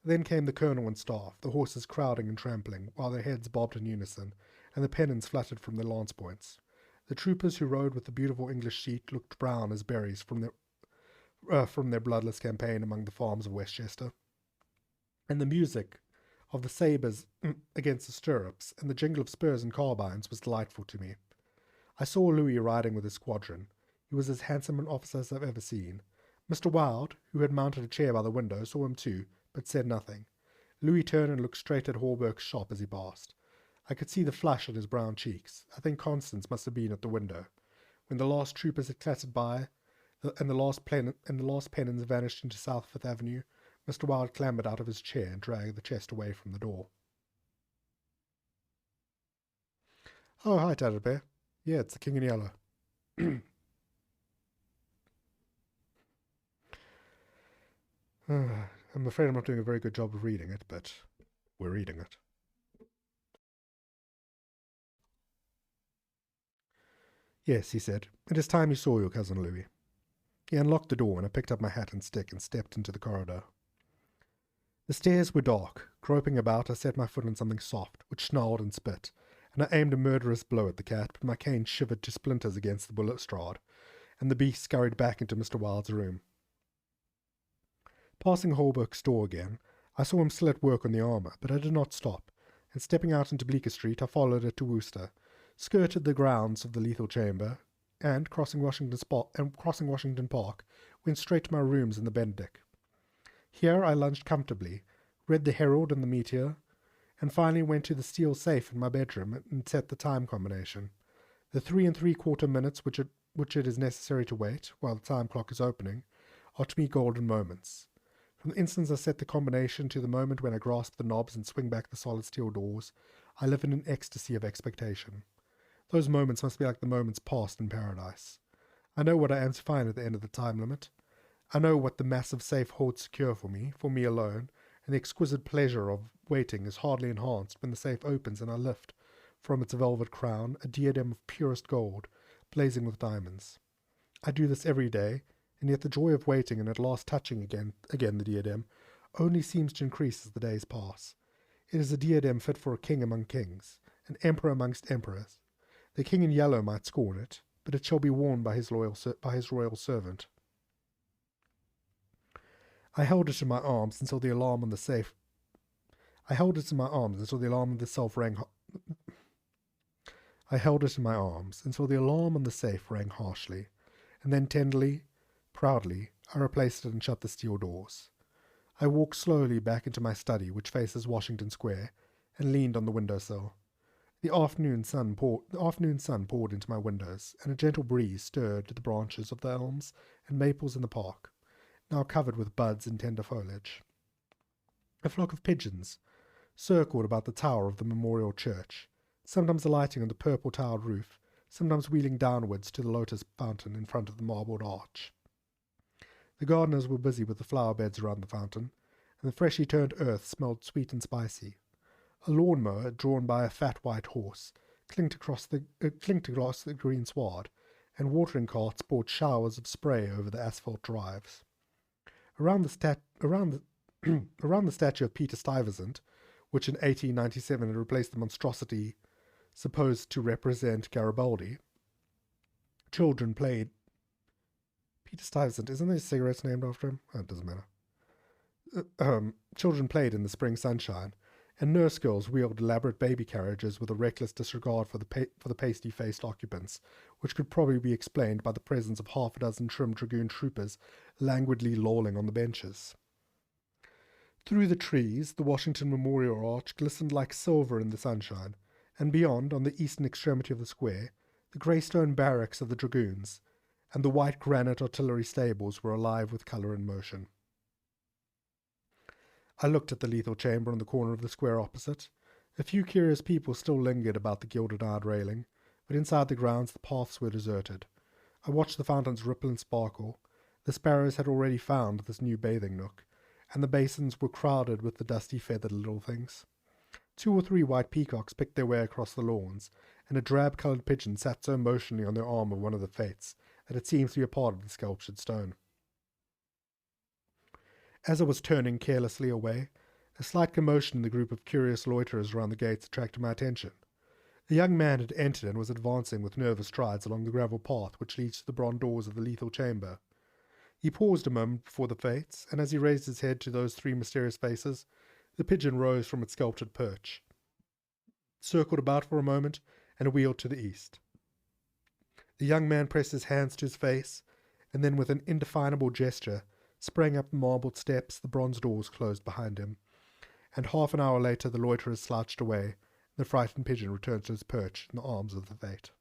Then came the colonel and staff, the horses crowding and trampling, while their heads bobbed in unison, and the pennons fluttered from their lance points. The troopers who rode with the beautiful English sheet looked brown as berries from their bloodless campaign among the farms of Westchester. And the music of the sabres against the stirrups and the jingle of spurs and carbines was delightful to me. I saw Louis riding with his squadron. He was as handsome an officer as I've ever seen. Mr. Wilde, who had mounted a chair by the window, saw him too, but said nothing. Louis turned and looked straight at Hawberk's shop as he passed. I could see the flush on his brown cheeks. I think Constance must have been at the window. When the last troopers had clattered by, and the last pennons vanished into South Fifth Avenue, Mr. Wilde clambered out of his chair and dragged the chest away from the door. Oh, hi, Tattered Bear. Yeah, it's the King in Yellow. I'm afraid I'm not doing a very good job of reading it, but we're reading it. Yes, he said, it is time you saw your cousin Louis. He unlocked the door, and I picked up my hat and stick and stepped into the corridor. The stairs were dark. Groping about, I set my foot on something soft, which snarled and spit, and I aimed a murderous blow at the cat, but my cane shivered to splinters against the balustrade, and the beast scurried back into Mr. Wilde's room. Passing Holberg's door again, I saw him still at work on the armour, but I did not stop, and stepping out into Bleecker Street, I followed it to Worcester, skirted the grounds of the Lethal Chamber, and, crossing Washington Park, went straight to my rooms in the Benedict. Here I lunched comfortably, read the Herald and the Meteor, and finally went to the steel safe in my bedroom and set the time combination. The 3 3/4 minutes which it is necessary to wait, while the time clock is opening, are to me golden moments. From the instant I set the combination to the moment when I grasp the knobs and swing back the solid steel doors, I live in an ecstasy of expectation. Those moments must be like the moments passed in paradise. I know what I am to find at the end of the time limit. I know what the massive safe holds secure for me alone, and the exquisite pleasure of waiting is hardly enhanced when the safe opens and I lift, from its velvet crown, a diadem of purest gold, blazing with diamonds. I do this every day, and yet the joy of waiting and at last touching again the diadem only seems to increase as the days pass. It is a diadem fit for a king among kings, an emperor amongst emperors. The king in yellow might scorn it, but it shall be worn by his royal servant. I held it in my arms until the alarm on the safe. I held it in my arms until the alarm on the safe rang. I held it in my arms until the alarm on the safe rang harshly, and then tenderly, proudly, I replaced it and shut the steel doors. I walked slowly back into my study, which faces Washington Square, and leaned on the windowsill. The afternoon sun poured into my windows, and a gentle breeze stirred the branches of the elms and maples in the park, now covered with buds and tender foliage. A flock of pigeons circled about the tower of the memorial church, sometimes alighting on the purple-tiled roof, sometimes wheeling downwards to the lotus fountain in front of the marbled arch. The gardeners were busy with the flower beds around the fountain, and the freshly turned earth smelled sweet and spicy. A lawn-mower, drawn by a fat white horse, clinked across the green sward, and watering carts poured showers of spray over the asphalt drives. Around the statue of Peter Stuyvesant, which in 1897 had replaced the monstrosity supposed to represent Garibaldi, children played. Peter Stuyvesant, isn't there cigarettes named after him? Oh, it doesn't matter. Children played in the spring sunshine, and nurse girls wheeled elaborate baby carriages with a reckless disregard for the pasty-faced occupants, which could probably be explained by the presence of half a dozen trim dragoon troopers languidly lolling on the benches. Through the trees, the Washington Memorial Arch glistened like silver in the sunshine, and beyond, on the eastern extremity of the square, the grey stone barracks of the dragoons, and the white granite artillery stables were alive with colour and motion. I looked at the lethal chamber on the corner of the square opposite. A few curious people still lingered about the gilded iron railing, but inside the grounds the paths were deserted. I watched the fountains ripple and sparkle. The sparrows had already found this new bathing nook, and the basins were crowded with the dusty feathered little things. 2 or 3 white peacocks picked their way across the lawns, and a drab-coloured pigeon sat so motionally on the arm of one of the fates that it seemed to be a part of the sculptured stone. As I was turning carelessly away, a slight commotion in the group of curious loiterers around the gates attracted my attention. A young man had entered and was advancing with nervous strides along the gravel path which leads to the bronze doors of the lethal chamber. He paused a moment before the fates, and as he raised his head to those 3 mysterious faces, the pigeon rose from its sculptured perch, circled about for a moment, and wheeled to the east. The young man pressed his hands to his face, and then with an indefinable gesture sprang up the marbled steps. The bronze doors closed behind him, and half an hour later the loiterers slouched away, and the frightened pigeon returned to his perch in the arms of the fate.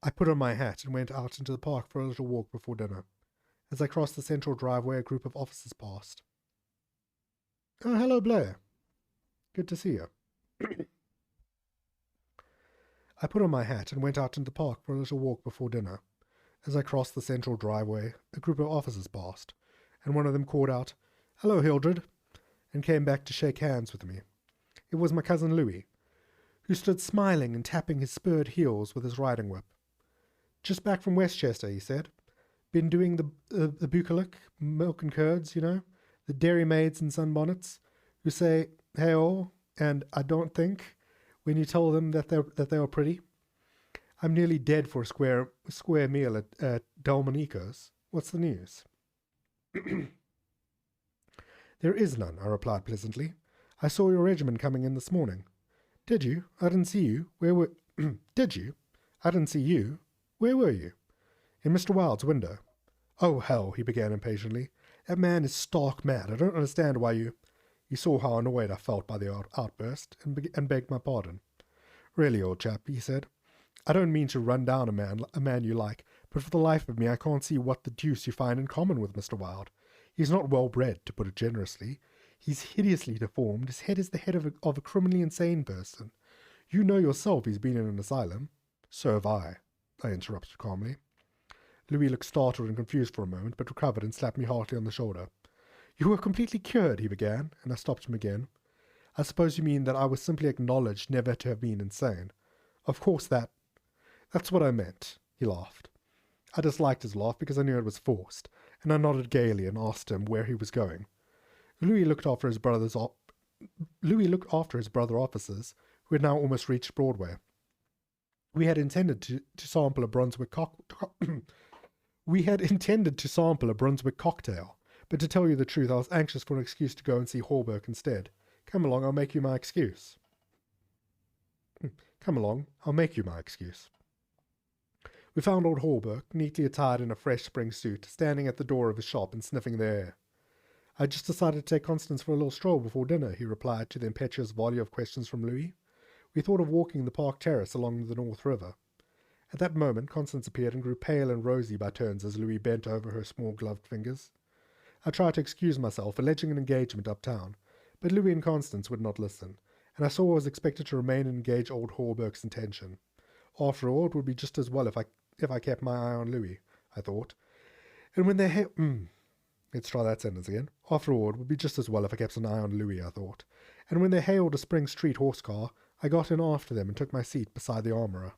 I put on my hat and went out into the park for a little walk before dinner. As I crossed the central driveway, a group of officers passed. "Oh, hello, Blair. Good to see you." I put on my hat and went out into the park for a little walk before dinner. As I crossed the central driveway, a group of officers passed, and one of them called out, "Hello, Hildred," and came back to shake hands with me. It was my cousin Louis, who stood smiling and tapping his spurred heels with his riding whip. "Just back from Westchester," he said. "Been doing the bucolic, milk and curds, you know, the dairy maids in sunbonnets, who say, 'Hey-oh,' and 'I don't think,' when you tell them that they are pretty. I'm nearly dead for a square meal at Delmonico's. What's the news?" "There is none," I replied pleasantly. "I saw your regiment coming in this morning." "Did you? I didn't see you. Where were... Did you? I didn't see you. Where were you?" "In Mr. Wilde's window." "Oh, hell," he began impatiently. "That man is stark mad. I don't understand why you..." He saw how annoyed I felt by the outburst, and begged my pardon. "Really, old chap," he said, "I don't mean to run down a man you like, but for the life of me I can't see what the deuce you find in common with Mr. Wilde. He's not well bred, to put it generously. He's hideously deformed. His head is the head of a criminally insane person. You know yourself he's been in an asylum." "So have I interrupted calmly. Louis looked startled and confused for a moment, but recovered and slapped me heartily on the shoulder. "You were completely cured," he began, and I stopped him again. "I suppose you mean that I was simply acknowledged never to have been insane." "Of course that's what I meant," he laughed. I disliked his laugh because I knew it was forced, and I nodded gaily and asked him where he was going. Louis looked after his brother officers, who had now almost reached Broadway. We had intended to sample a Brunswick We had intended to sample a Brunswick cocktail, but to tell you the truth, I was anxious for an excuse to go and see Hawberk instead. Come along, I'll make you my excuse. Come along, I'll make you my excuse. We found old Hawberk, neatly attired in a fresh spring suit, standing at the door of his shop and sniffing the air. I just decided to take Constance for a little stroll before dinner, he replied to the impetuous volley of questions from Louis. We thought of walking the park terrace along the North River. At that moment, Constance appeared and grew pale and rosy by turns as Louis bent over her small gloved fingers. I tried to excuse myself, alleging an engagement uptown, but Louis and Constance would not listen, and I saw I was expected to remain and engage old Hawberk's attention. After all, it would be just as well if I kept my eye on Louis, I thought. And when they let's try that sentence again. After all, it would be just as well if I kept an eye on Louis, I thought. And when they hailed a Spring Street horse car, I got in after them and took my seat beside the armourer.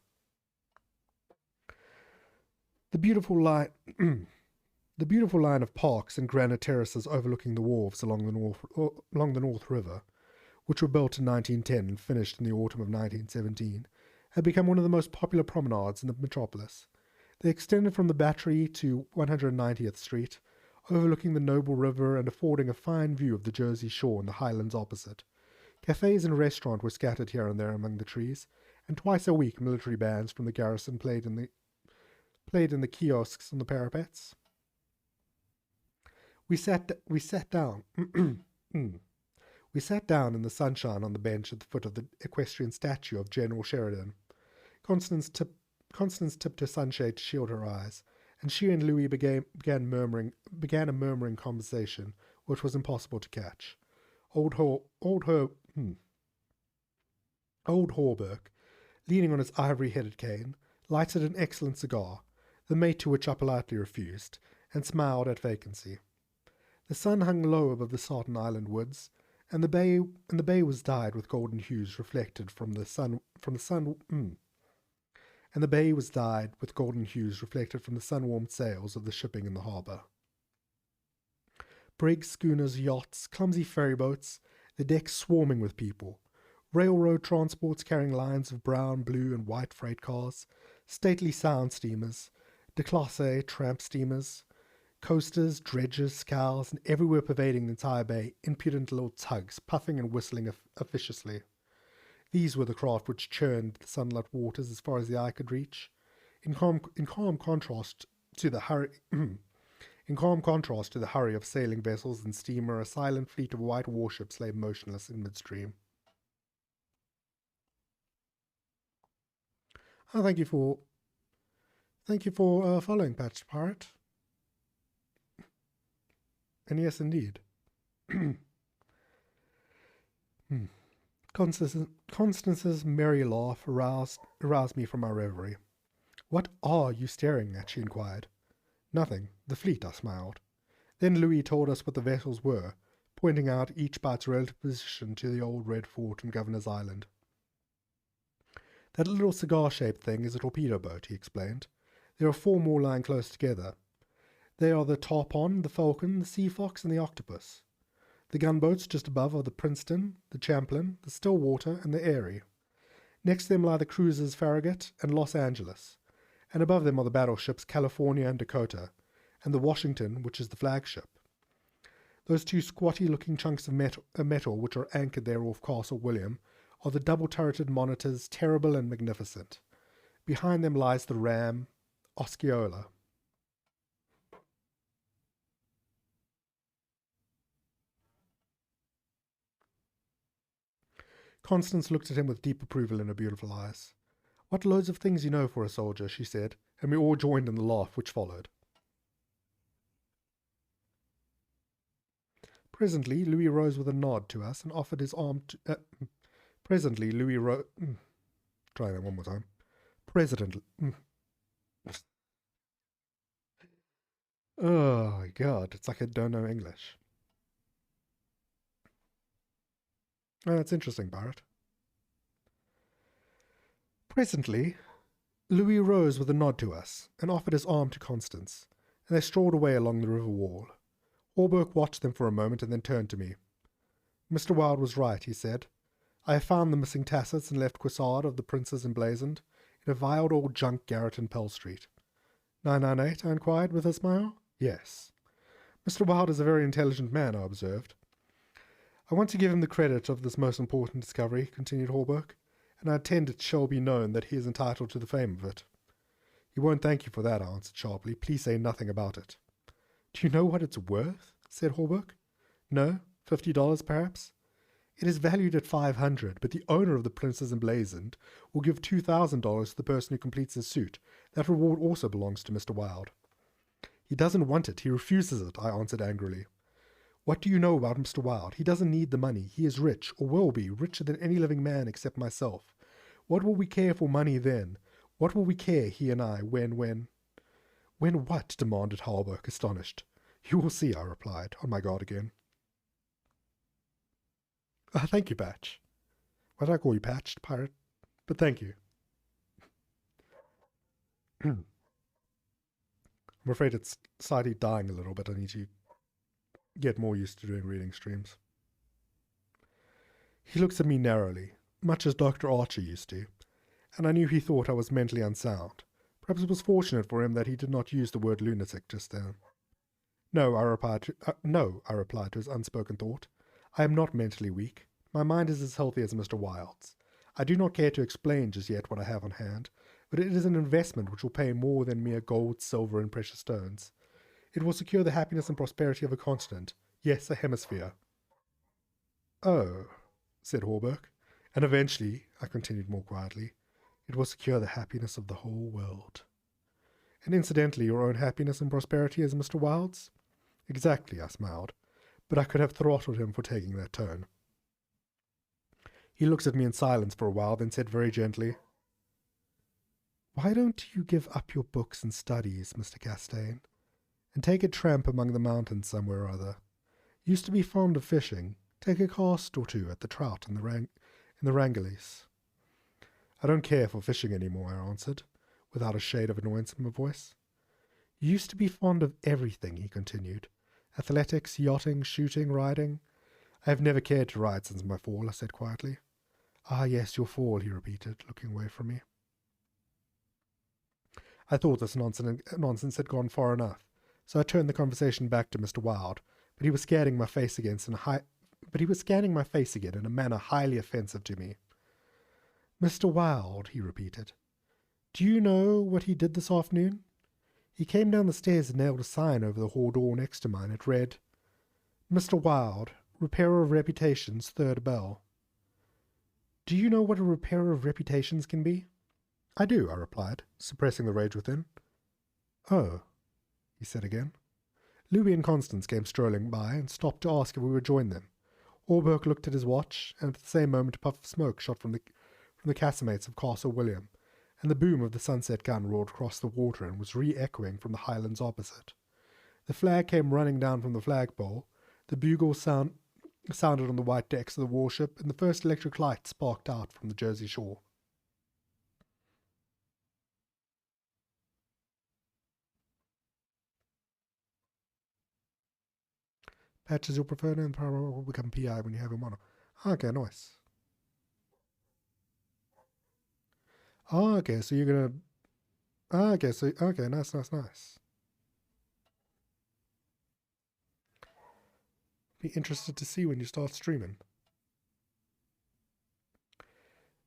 The beautiful line of parks and granite terraces overlooking the wharves along the North River, which were built in 1910 and finished in the autumn of 1917, had become one of the most popular promenades in the metropolis. They extended from the Battery to 190th Street, overlooking the noble river and affording a fine view of the Jersey shore and the highlands opposite. Cafes and restaurants were scattered here and there among the trees, and twice a week military bands from the garrison played in the kiosks on the parapets. We sat down. We sat down in the sunshine on the bench at the foot of the equestrian statue of General Sheridan. Constance tipped her sunshade to shield her eyes, and she and Louis began a murmuring conversation which was impossible to catch. Old Hawberk, leaning on his ivory-headed cane, lighted an excellent cigar, the mate to which I politely refused, and smiled at vacancy. The sun hung low above the Sarton Island woods, and the bay was dyed with golden hues reflected from the sun-warmed sails of the shipping in the harbour. Brigs, schooners, yachts, clumsy ferryboats, the decks swarming with people, railroad transports carrying lines of brown, blue, and white freight cars, stately sound steamers, déclassé tramp steamers, coasters, dredges, scows, and everywhere pervading the entire bay, impudent little tugs, puffing and whistling officiously. These were the craft which churned the sunlit waters as far as the eye could reach. In calm contrast to the hurry of sailing vessels and steamer, a silent fleet of white warships lay motionless in midstream. Thank you for following, Patched Pirate. And yes, indeed. Constance's merry laugh aroused me from my reverie. "What are you staring at?" she inquired. "Nothing. The fleet," I smiled. Then Louis told us what the vessels were, pointing out each by its relative position to the old red fort on Governor's Island. "That little cigar-shaped thing is a torpedo boat," he explained. "There are 4 more lying close together. They are the Tarpon, the Falcon, the Sea Fox, and the Octopus. The gunboats just above are the Princeton, the Champlain, the Stillwater, and the Erie. Next to them lie the cruisers Farragut and Los Angeles, and above them are the battleships California and Dakota, and the Washington, which is the flagship. Those 2 squatty-looking chunks of metal which are anchored there off Castle William are the double-turreted monitors Terrible and Magnificent. Behind them lies the ram Osceola." Constance looked at him with deep approval in her beautiful eyes. "What loads of things you know for a soldier," she said, and we all joined in the laugh which followed. Presently, Louis rose with a nod to us and offered his arm to... Presently, Louis rose... Try that one more time. Oh, my God. It's like I don't know English. Oh, that's interesting, Barrett. Presently, Louis rose with a nod to us and offered his arm to Constance, and they strolled away along the river wall. Hawberk watched them for a moment and then turned to me. "Mr. Wilde was right," he said. "I have found the missing tassets and left cuissard of the Prince's emblazoned in a vile old junk garret in Pell Street. 998? I inquired with a smile. Yes. Mr. Wilde is a very intelligent man, I observed. I want to give him the credit of this most important discovery, continued Hawberk, and I intend it shall be known that he is entitled to the fame of it. He won't thank you for that, I answered sharply. Please say nothing about it. Do you know what it's worth? Said Hawberk. No? $50, perhaps? It is valued at $500, but the owner of the Prince's Emblazoned will give $2,000 to the person who completes his suit. That reward also belongs to Mr. Wilde. He doesn't want it. He refuses it, I answered angrily. What do you know about Mr. Wilde? He doesn't need the money. He is rich, or will be, richer than any living man except myself. What will we care for money then? What will we care, he and I, when... When what? Demanded Hawberk, astonished. You will see, I replied, on my guard again. Thank you, Patch. Why did I call you Patch, pirate? But thank you. I'm afraid it's slightly dying a little bit. I need to get more used to doing reading streams. He looks at me narrowly, much as Dr. Archer used to, and I knew he thought I was mentally unsound. Perhaps it was fortunate for him that he did not use the word lunatic just then. No, I replied to his unspoken thought. I am not mentally weak. My mind is as healthy as Mr. Wilde's. I do not care to explain just yet what I have on hand, but it is an investment which will pay more than mere gold, silver, and precious stones. It will secure the happiness and prosperity of a continent, yes, a hemisphere. Oh, said Hawberk, and eventually, I continued more quietly, it will secure the happiness of the whole world. And incidentally, your own happiness and prosperity is Mr. Wilde's? Exactly, I smiled, but I could have throttled him for taking that tone. He looked at me in silence for a while, then said very gently, Why don't you give up your books and studies, Mr. Castaigne, and take a tramp among the mountains somewhere or other? You used to be fond of fishing. Take a cast or two at the trout in the Rangelis. I don't care for fishing any more, I answered, without a shade of annoyance in my voice. You used to be fond of everything, he continued. Athletics, yachting, shooting, riding. I have never cared to ride since my fall, I said quietly. Ah, yes, your fall, he repeated, looking away from me. I thought this nonsense had gone far enough, so I turned the conversation back to Mr. Wilde, but he was scanning my face again in a manner highly offensive to me. Mr. Wilde, he repeated. Do you know what he did this afternoon? He came down the stairs and nailed a sign over the hall door next to mine. It read, Mr. Wilde, repairer of reputations, third bell. Do you know what a repairer of reputations can be? I do, I replied, suppressing the rage within. Oh, he said again. Louis and Constance came strolling by and stopped to ask if we would join them. Hawberk looked at his watch, and at the same moment a puff of smoke shot from the casemates of Castle William, and the boom of the sunset gun roared across the water and was re-echoing from the highlands opposite. The flag came running down from the flagpole, the bugle sounded on the white decks of the warship, and the first electric light sparked out from the Jersey shore. Patch is your preferred name, will become PI when you have him on. Okay, nice. Okay, so you're gonna... Okay, nice. Be interested to see when you start streaming.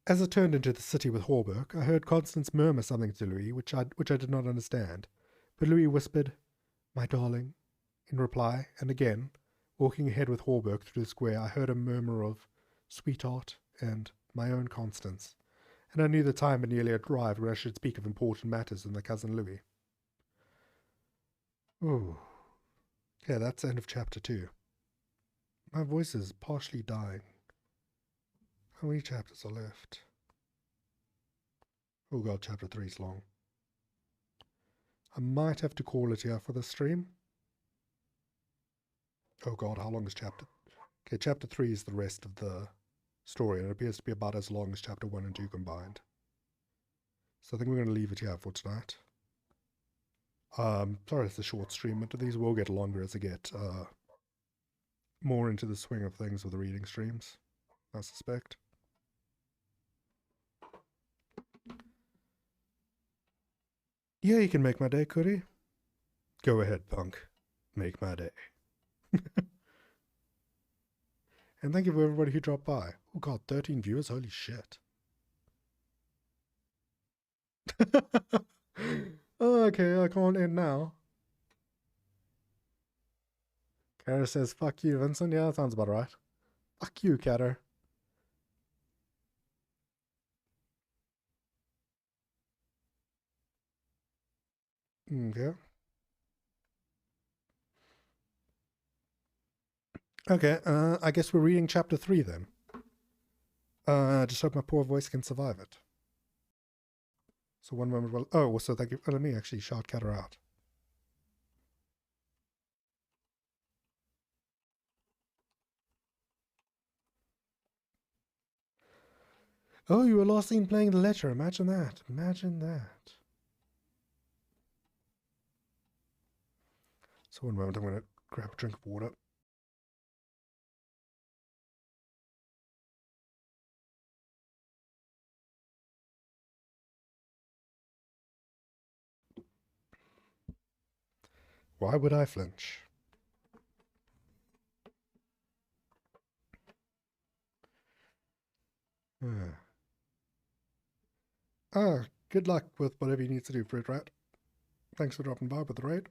As I turned into the city with Hawberk, I heard Constance murmur something to Louis, which I did not understand. But Louis whispered, My darling, in reply, and again, walking ahead with Hawberk through the square, I heard a murmur of sweetheart and my own Constance, and I knew the time had nearly arrived when I should speak of important matters with my cousin Louis. Ooh. Okay, that's the end of chapter 2. My voice is partially dying. How many chapters are left? Oh god, chapter 3 is long. I might have to call it here for the stream. Oh god, how long is chapter... Okay, chapter 3 is the rest of the story, and it appears to be about as long as chapter 1 and 2 combined. So I think we're going to leave it here for tonight. Sorry it's a short stream, but these will get longer as I get more into the swing of things with the reading streams, I suspect. Yeah, you can make my day, Cody. Go ahead, punk. Make my day. And thank you for everybody who dropped by. Oh god, 13 viewers? Holy shit. Oh, okay, I can't end now. Kara says, fuck you, Vincent. Yeah, that sounds about right. Fuck you, Kara. Okay. Okay, I guess we're reading chapter 3 then. I just hope my poor voice can survive it. So one moment while... Oh, so thank you. Let me actually shout Kara out. Oh, you were last seen playing the letter. Imagine that. Imagine that. So one moment, I'm going to grab a drink of water. Why would I flinch? Good luck with whatever you need to do, Fruit Rat. Thanks for dropping by with the raid.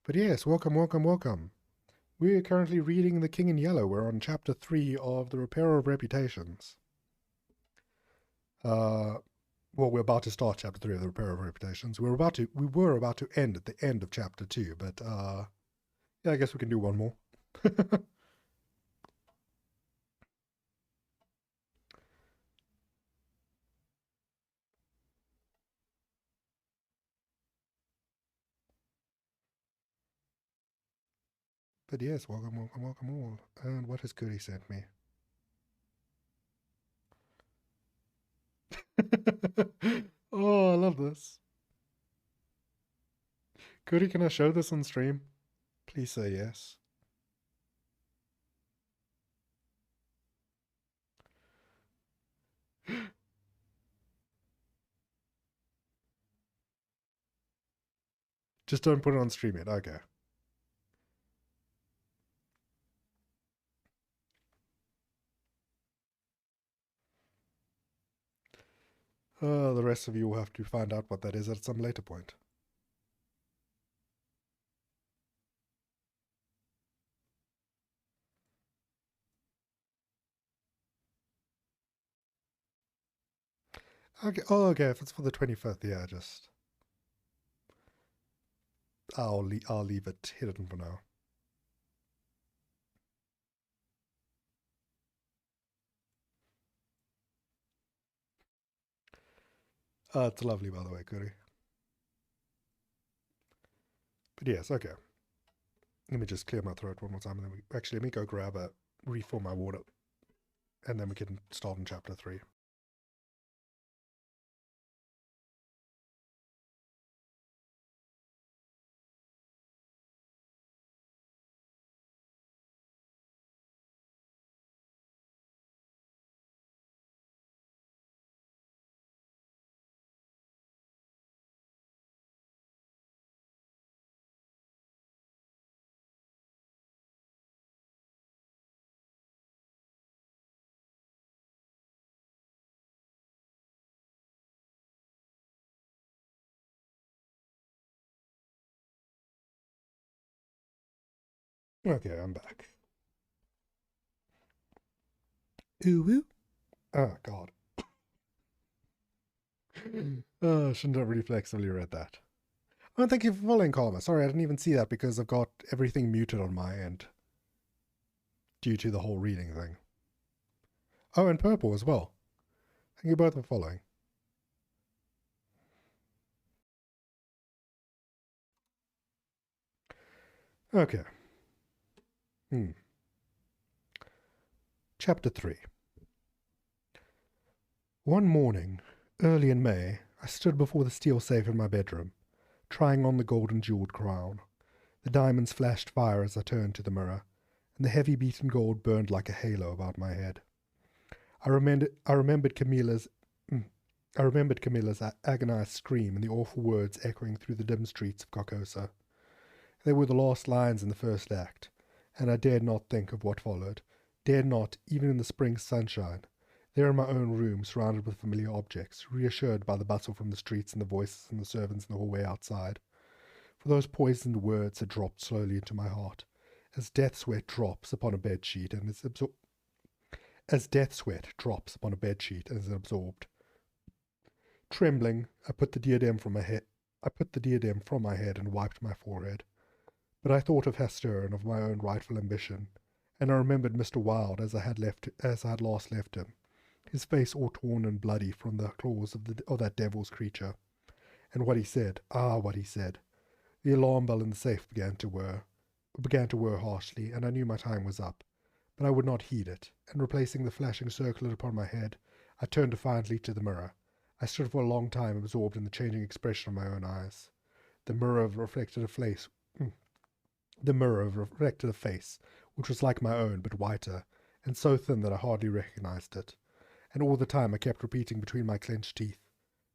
But yes, welcome, welcome, welcome. We are currently reading The King in Yellow. We're on chapter 3 of The Repairer of Reputations. Well, we're about to start chapter 3 of The Repairer of Reputations. We were about to end at the end of chapter 2, but yeah, I guess we can do one more. But yes, welcome, welcome, welcome all. And what has Cody sent me? Oh, I love this. Cody, can I show this on stream? Please say yes. Just don't put it on stream yet. Okay. The rest of you will have to find out what that is at some later point. Okay. Oh, okay. If it's for the 25th, yeah, just I'll leave it hidden for now. It's lovely, by the way, Cody. But yes, okay. Let me just clear my throat one more time, and then let me go grab refill my water, and then we can start in chapter 3. Okay, I'm back. Ooh woo. Oh god. Shouldn't have reflexively read that. Oh, thank you for following, Karma. Sorry, I didn't even see that because I've got everything muted on my end due to the whole reading thing. Oh, and purple as well. Thank you both for following. Okay. Chapter 3. One morning, early in May, I stood before the steel safe in my bedroom, trying on the golden jeweled crown. The diamonds flashed fire as I turned to the mirror, and the heavy beaten gold burned like a halo about my head. I remembered Camilla's agonized scream and the awful words echoing through the dim streets of Carcosa. They were the last lines in the first act, and I dared not think of what followed, dared not, even in the spring sunshine, there in my own room, surrounded with familiar objects, reassured by the bustle from the streets and the voices and the servants in the hallway outside. For those poisoned words had dropped slowly into my heart, as death sweat drops upon a bedsheet and is absorbed. Trembling, I put the diadem from my head and wiped my forehead. But I thought of Hester and of my own rightful ambition, and I remembered Mr. Wilde as I had last left him, his face all torn and bloody from the claws of that devil's creature. And what he said, what he said. The alarm bell in the safe began to whir harshly, and I knew my time was up. But I would not heed it, and replacing the flashing circlet upon my head, I turned defiantly to the mirror. I stood for a long time absorbed in the changing expression of my own eyes. The mirror reflected a face, which was like my own, but whiter, and so thin that I hardly recognized it. And all the time I kept repeating between my clenched teeth,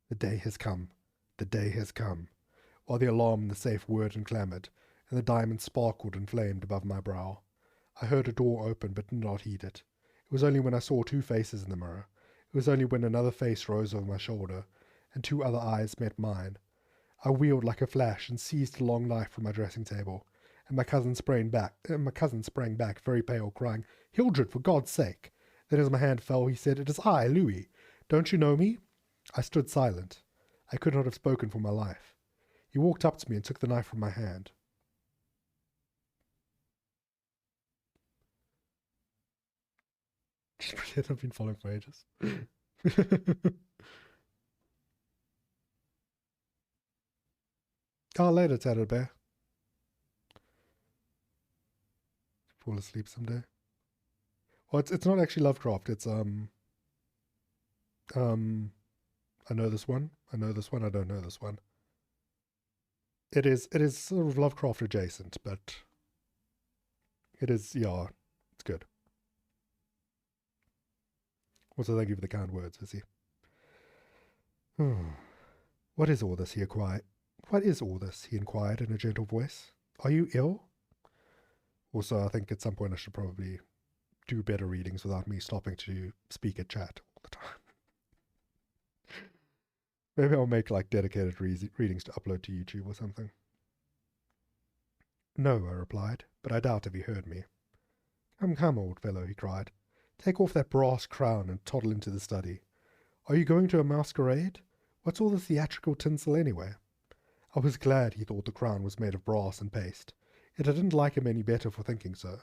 "The day has come, the day has come," while the alarm in the safe whirred and clamoured, and the diamond sparkled and flamed above my brow. I heard a door open, but did not heed it. It was only when I saw two faces in the mirror. It was only when another face rose over my shoulder, and two other eyes met mine. I wheeled like a flash and seized a long knife from my dressing table, and my cousin sprang back, very pale, crying, "Hildred, for God's sake!" Then as my hand fell, he said, "It is I, Louis. Don't you know me?" I stood silent. I could not have spoken for my life. He walked up to me and took the knife from my hand. Just pretend I've been following for ages. Later, Tattered Bear. Fall asleep someday. Well, it's not actually Lovecraft. It's I know this one. I know this one. I don't know this one. It is sort of Lovecraft adjacent, but it is, yeah, it's good. Also, thank you for the kind words, Vizzy. What is all this? He inquired. What is all this? He inquired in a gentle voice. Are you ill? Also, I think at some point I should probably do better readings without me stopping to speak at chat all the time. Maybe I'll make like dedicated readings to upload to YouTube or something. No, I replied, but I doubt if he heard me. Come, come, old fellow, he cried. Take off that brass crown and toddle into the study. Are you going to a masquerade? What's all this theatrical tinsel anyway? I was glad he thought the crown was made of brass and paste, yet I didn't like him any better for thinking so.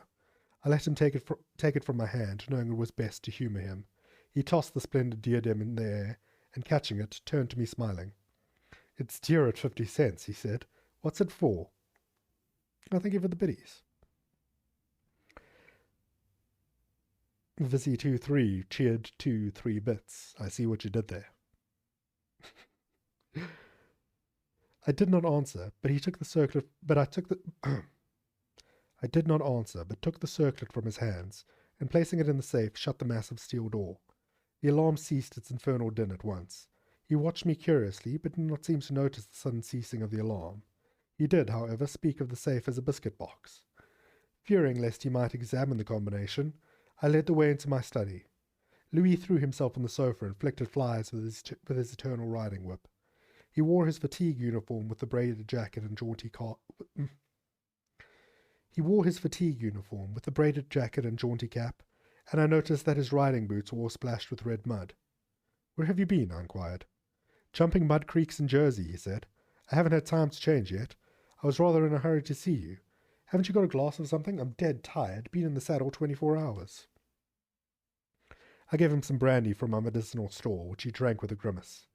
I let him take it from my hand, knowing it was best to humour him. He tossed the splendid diadem in the air, and catching it, turned to me smiling. It's dear at 50 cents, he said. What's it for? I thank you for the biddies. Vizzy23 cheered 3 bits. I see what you did there. I did not answer, but he took the circlet. I did not answer, but took the circlet from his hands, and placing it in the safe, shut the massive steel door. The alarm ceased its infernal din at once. He watched me curiously, but did not seem to notice the sudden ceasing of the alarm. He did, however, speak of the safe as a biscuit box. Fearing lest he might examine the combination, I led the way into my study. Louis threw himself on the sofa and flicked at flies with his eternal riding whip. He wore his fatigue uniform with the braided jacket and jaunty cap, and I noticed that his riding boots were all splashed with red mud. Where have you been? I inquired. Jumping mud creeks in Jersey, he said. I haven't had time to change yet. I was rather in a hurry to see you. Haven't you got a glass of something? I'm dead tired. Been in the saddle 24 hours. I gave him some brandy from my medicinal store, which he drank with a grimace.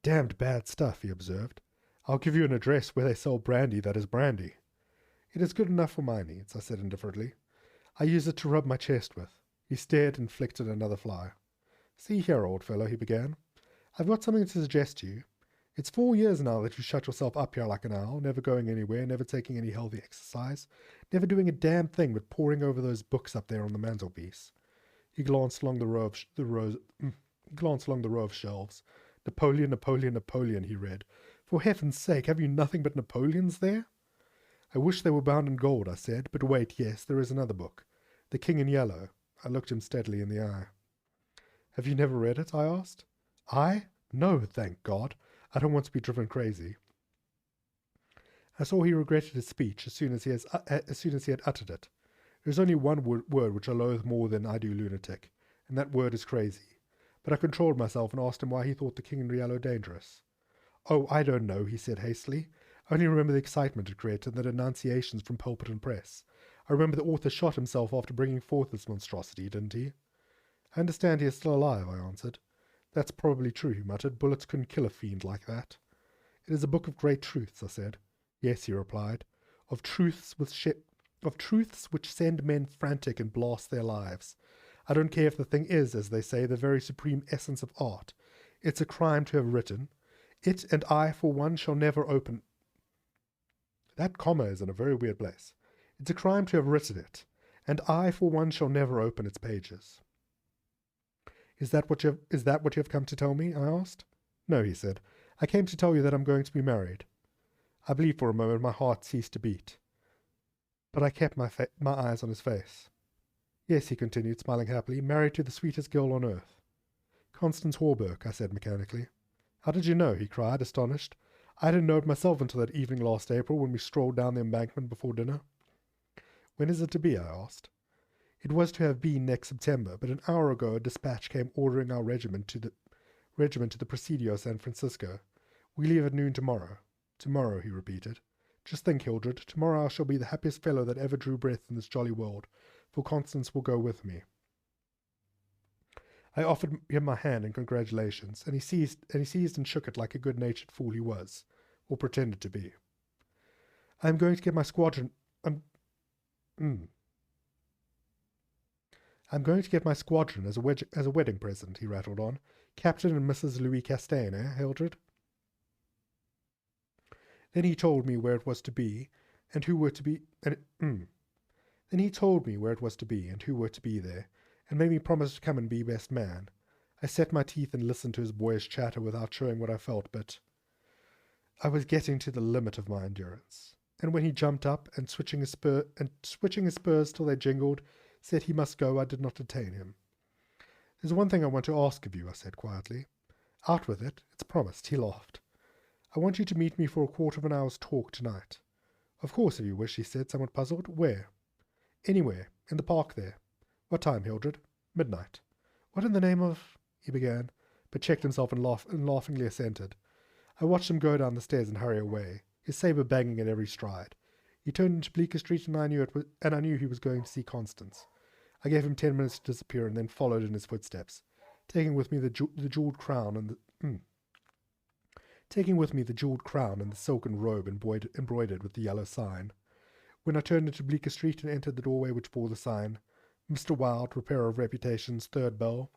Damned bad stuff, he observed. I'll give you an address where they sell brandy that is brandy. It is good enough for my needs, I said indifferently. I use it to rub my chest with. He stared and flicked at another fly. See here, old fellow, he began. I've got something to suggest to you. It's 4 years now that you shut yourself up here like an owl, never going anywhere, never taking any healthy exercise, never doing a damn thing but poring over those books up there on the mantelpiece. He glanced along the row of he glanced along the row of shelves. Napoleon, Napoleon, Napoleon, he read. For heaven's sake, have you nothing but Napoleons there? I wish they were bound in gold, I said. But wait, yes, there is another book. The King in Yellow. I looked him steadily in the eye. Have you never read it? I asked. I? No, thank God. I don't want to be driven crazy. I saw he regretted his speech as soon as he had uttered it. There is only one word which I loathe more than I do lunatic, and that word is crazy. But I controlled myself and asked him why he thought The King in Yellow dangerous. Oh, I don't know, he said hastily. I only remember the excitement it created and the denunciations from pulpit and press. I remember the author shot himself after bringing forth this monstrosity, didn't he? I understand he is still alive, I answered. That's probably true, he muttered. Bullets couldn't kill a fiend like that. It is a book of great truths, I said. Yes, he replied. Of truths which send men frantic and blast their lives. I don't care if the thing is, as they say, the very supreme essence of art. It's a crime to have written. It and I, for one, shall never open. That comma is in a very weird place. It's a crime to have written it, and I, for one, shall never open its pages. Is that what you have come to tell me? I asked. No, he said. I came to tell you that I'm going to be married. I believe for a moment my heart ceased to beat. But I kept my eyes on his face. Yes, he continued, smiling happily, married to the sweetest girl on earth. Constance Hawberk, I said mechanically. How did you know? He cried, astonished. I didn't know it myself until that evening last April when we strolled down the embankment before dinner. When is it to be? I asked. It was to have been next September, but an hour ago a dispatch came ordering our regiment to the Presidio San Francisco. We leave at noon tomorrow. Tomorrow, he repeated. Just think, Hildred, tomorrow I shall be the happiest fellow that ever drew breath in this jolly world, for Constance will go with me. I offered him my hand in congratulations, and he seized and shook it like a good-natured fool he was, or pretended to be. I am going to get my squadron. I'm going to get my squadron as a wedding present, he rattled on. Captain and Mrs. Louis Castaigne, eh, Hildred? Then he told me where it was to be, and who were to be. Then he told me where it was to be, and who were to be there, and made me promise to come and be best man. I set my teeth and listened to his boyish chatter without showing what I felt, but I was getting to the limit of my endurance. And when he jumped up and switching his spurs till they jingled, said he must go, I did not detain him. There's one thing I want to ask of you, I said quietly. Out with it. It's promised. He laughed. I want you to meet me for a quarter of an hour's talk tonight. Of course, if you wish, he said, somewhat puzzled. Where? Anywhere. In the park there. What time, Hildred? Midnight. What in the name of... he began, but checked himself and laughingly assented. I watched him go down the stairs and hurry away, his sabre banging at every stride. He turned into Bleecker Street, and I knew he was going to see Constance. I gave him 10 minutes to disappear, and then followed in his footsteps, taking with me the jewelled crown and the silken robe embroidered with the yellow sign. When I turned into Bleecker Street and entered the doorway which bore the sign, Mr. Wilde, repairer of reputation's third bell,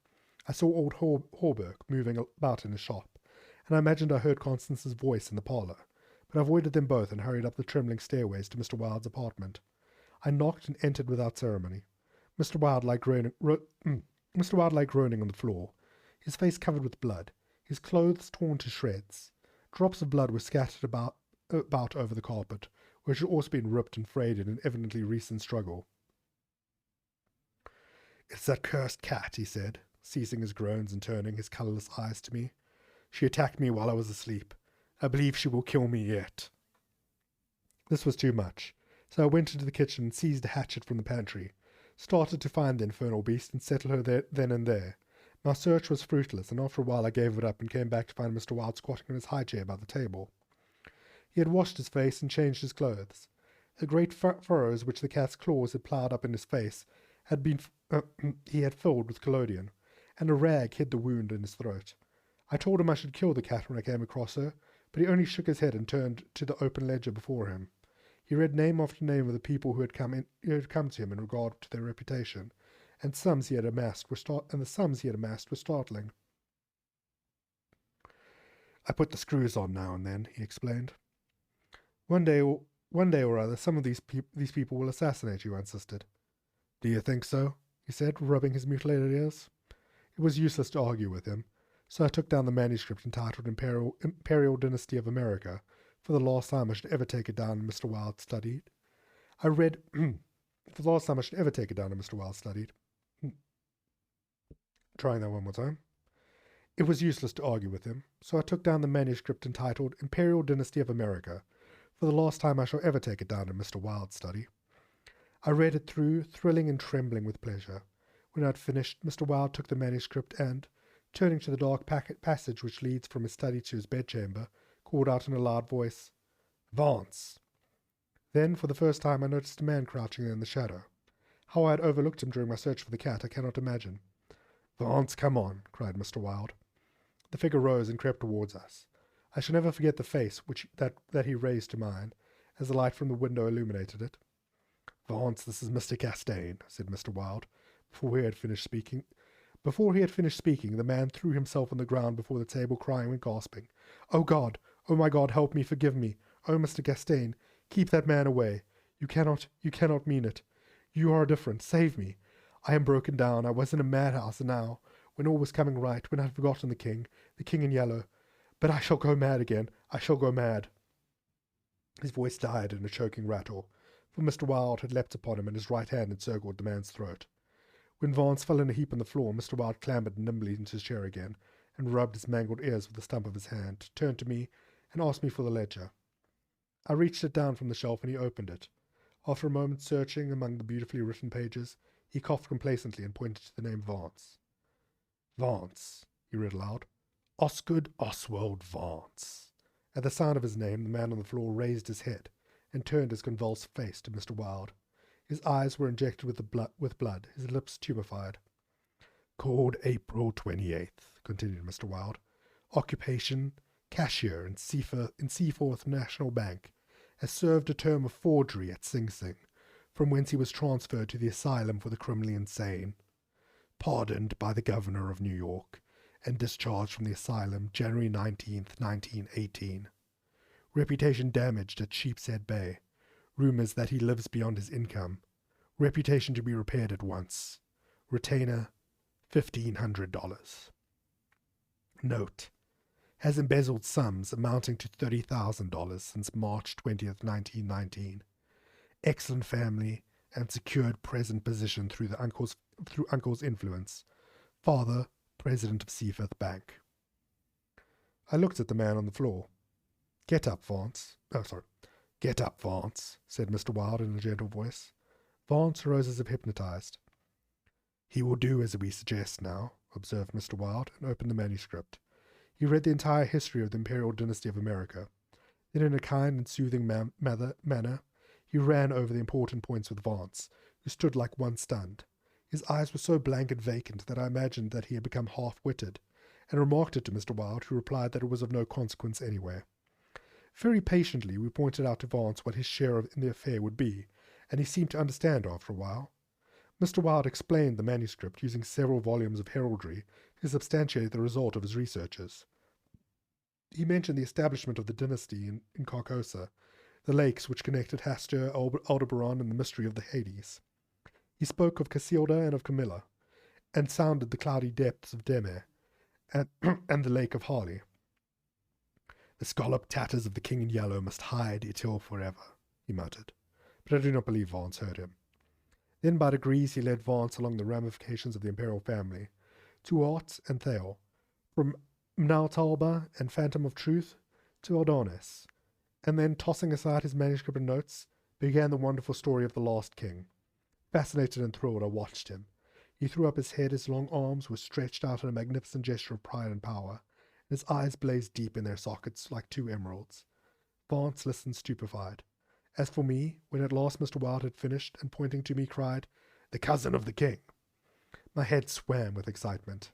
I saw old Hawberk moving about in his shop, and I imagined I heard Constance's voice in the parlour, but I avoided them both and hurried up the trembling stairways to Mr. Wilde's apartment. I knocked and entered without ceremony. Mr. Wilde lay groaning on the floor, his face covered with blood, his clothes torn to shreds. Drops of blood were scattered about over the carpet, which had also been ripped and frayed in an evidently recent struggle. It's that cursed cat, he said, ceasing his groans and turning his colourless eyes to me. She attacked me while I was asleep. I believe she will kill me yet. This was too much, so I went into the kitchen and seized a hatchet from the pantry, started to find the infernal beast and settle her there, then and there. My search was fruitless, and after a while I gave it up and came back to find Mr. Wilde squatting in his high chair by the table. He had washed his face and changed his clothes. The great furrows which the cat's claws had ploughed up in his face he had filled with collodion, and a rag hid the wound in his throat. I told him I should kill the cat when I came across her, but he only shook his head and turned to the open ledger before him. He read name after name of the people who had come to him in regard to their reputation, and the sums he had amassed were startling. I put the screws on now and then, he explained. One day or other, some of these people will assassinate you, I insisted. Do you think so? he said, rubbing his mutilated ears. It was useless to argue with him, so I took down the manuscript entitled Imperial Dynasty of America for the last time I should ever take it down, and Mr. Wilde studied. I read, for the last time I should ever take it down, and Mr. Wilde studied. Trying that one more time. It was useless to argue with him, so I took down the manuscript entitled Imperial Dynasty of America for the last time I shall ever take it down, in Mr. Wilde's study. I read it through, thrilling and trembling with pleasure. When I had finished, Mr. Wilde took the manuscript and, turning to the dark passage which leads from his study to his bedchamber, called out in a loud voice, "Vance!" Then, for the first time, I noticed a man crouching there in the shadow. How I had overlooked him during my search for the cat, I cannot imagine. "Vance, come on," cried Mr. Wilde. The figure rose and crept towards us. I shall never forget the face that he raised to mine, as the light from the window illuminated it. "Vance, this is Mr. Castaigne," said Mr. Wilde, before he had finished speaking. The man threw himself on the ground before the table, crying and gasping, "Oh God! Oh my God, help me, forgive me! Oh, Mr. Castaigne, keep that man away! You cannot mean it! You are different! Save me! I am broken down. I was in a madhouse, and now, when all was coming right, when I had forgotten the king in yellow. But I shall go mad again. I shall go mad." His voice died in a choking rattle, for Mr. Wilde had leapt upon him, and his right hand encircled the man's throat. When Vance fell in a heap on the floor, Mr. Wilde clambered nimbly into his chair again, and rubbed his mangled ears with the stump of his hand, turned to me, and asked me for the ledger. I reached it down from the shelf, and he opened it. After a moment's searching among the beautifully written pages, he coughed complacently and pointed to the name Vance. "Vance," he read aloud. "Osgood Oswald Vance." At the sound of his name, the man on the floor raised his head and turned his convulsed face to Mr. Wilde. His eyes were injected with blood, his lips tumefied. "Called April 28th, continued Mr. Wilde. "Occupation, cashier in Seaforth National Bank. Has served a term of forgery at Sing Sing, from whence he was transferred to the Asylum for the Criminally Insane. Pardoned by the Governor of New York, and discharged from the asylum January 19th, 1918. Reputation damaged at Sheepshead Bay. Rumors that he lives beyond his income. Reputation to be repaired at once. Retainer, $1,500. Note: has embezzled sums amounting to $30,000 since March 20th, 1919. Excellent family and secured present position through uncle's influence. Father, president of Seaforth Bank." I looked at the man on the floor. Get up, Vance," said Mr. Wilde in a gentle voice. Vance rose as if hypnotized. "He will do as we suggest now," observed Mr. Wilde, and opened the manuscript. He read the entire history of the Imperial Dynasty of America. Then, in a kind and soothing manner, he ran over the important points with Vance, who stood like one stunned. His eyes were so blank and vacant that I imagined that he had become half-witted, and remarked it to Mr. Wilde, who replied that it was of no consequence anyway. Very patiently we pointed out to Vance what his share in the affair would be, and he seemed to understand after a while. Mr. Wilde explained the manuscript, using several volumes of heraldry to substantiate the result of his researches. He mentioned the establishment of the dynasty in Carcosa, the lakes which connected Hastur, Aldebaran, and the mystery of the Hades. He spoke of Casilda and of Camilla, and sounded the cloudy depths of Deme, and the lake of Harley. "The scalloped tatters of the King in Yellow must hide Itil forever," he muttered, but I do not believe Vance heard him. Then by degrees he led Vance along the ramifications of the imperial family, to Art and Thale, from Mnautalba and Phantom of Truth to Adonis, and then, tossing aside his manuscript and notes, began the wonderful story of the last king. Fascinated and thrilled, I watched him. He threw up his head, his long arms were stretched out in a magnificent gesture of pride and power, and his eyes blazed deep in their sockets like two emeralds. Vance listened stupefied. As for me, when at last Mr. Wilde had finished, and pointing to me cried, "The cousin of the king," my head swam with excitement.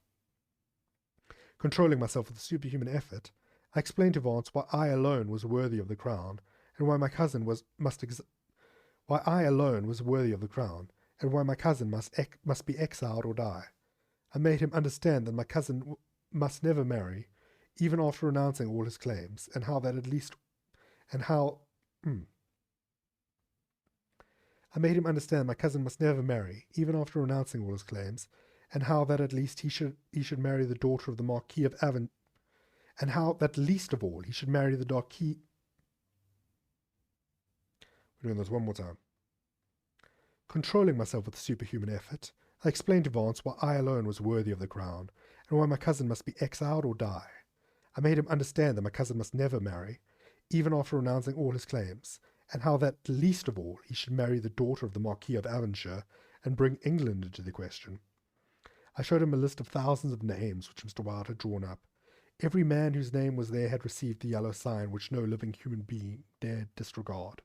Controlling myself with a superhuman effort, I explained to Vance why I alone was worthy of the crown, and why my cousin must be exiled or die. I made him understand that my cousin must never marry, even after renouncing all his claims, I made him understand my cousin must never marry, even after renouncing all his claims, and how that at least he should marry the daughter of the Marquis of Avon, and how that least of all he should marry the Marquis. We're doing this one more time. Controlling myself with a superhuman effort, I explained to Vance why I alone was worthy of the crown, and why my cousin must be exiled or die. I made him understand that my cousin must never marry, even after renouncing all his claims, and how that least of all he should marry the daughter of the Marquis of Avonshire and bring England into the question. I showed him a list of thousands of names which Mr. Wilde had drawn up. Every man whose name was there had received the yellow sign which no living human being dared disregard.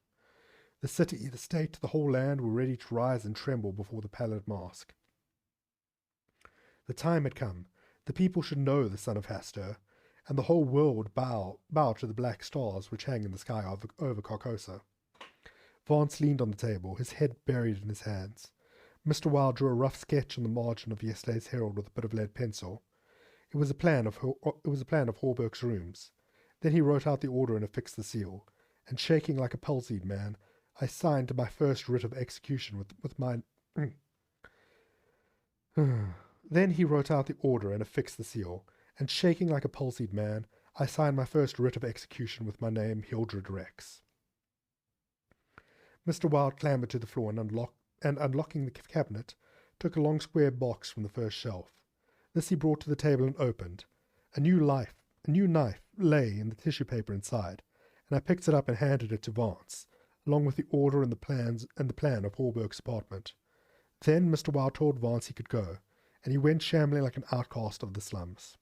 The city, the state, the whole land were ready to rise and tremble before the pallid mask. The time had come. The people should know the son of Hastur, and the whole world bow to the black stars which hang in the sky over Carcosa. Vance leaned on the table, his head buried in his hands. Mr. Wilde drew a rough sketch on the margin of yesterday's Herald with a bit of lead pencil. It was a plan of Hawberk's rooms. Then he wrote out the order and affixed the seal, and shaking like a palsied man, I signed to my first writ of execution with my. Then he wrote out the order and affixed the seal, and shaking like a palsied man, I signed my first writ of execution with my name, Hildred Rex. Mr. Wilde clambered to the floor and unlocking the cabinet, took a long square box from the first shelf. This he brought to the table and opened. A new knife lay in the tissue paper inside, and I picked it up and handed it to Vance, along with the order and the plan of Hawberk's apartment. Then Mr. Wilde told Vance he could go, and he went shambling like an outcast of the slums.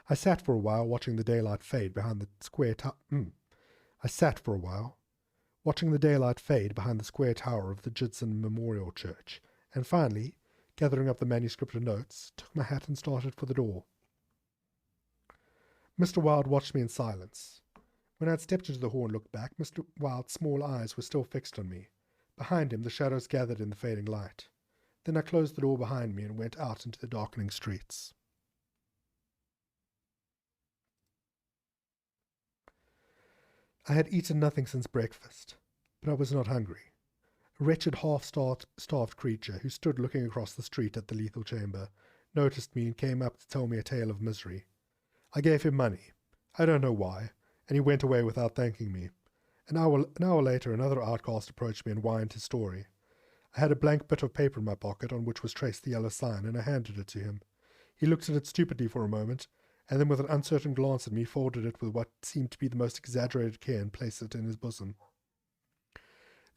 I sat for a while watching the daylight fade behind the square tower of the Judson Memorial Church, and finally, gathering up the manuscript of notes, took my hat and started for the door. Mr. Wilde watched me in silence. When I had stepped into the hall and looked back, Mr. Wilde's small eyes were still fixed on me. Behind him, the shadows gathered in the fading light. Then I closed the door behind me and went out into the darkening streets. I had eaten nothing since breakfast, but I was not hungry. A wretched half-starved creature who stood looking across the street at the lethal chamber noticed me and came up to tell me a tale of misery. I gave him money. I don't know why, and he went away without thanking me. An hour later, another outcast approached me and whined his story. I had a blank bit of paper in my pocket on which was traced the yellow sign, and I handed it to him. He looked at it stupidly for a moment, and then with an uncertain glance at me folded it with what seemed to be the most exaggerated care and placed it in his bosom.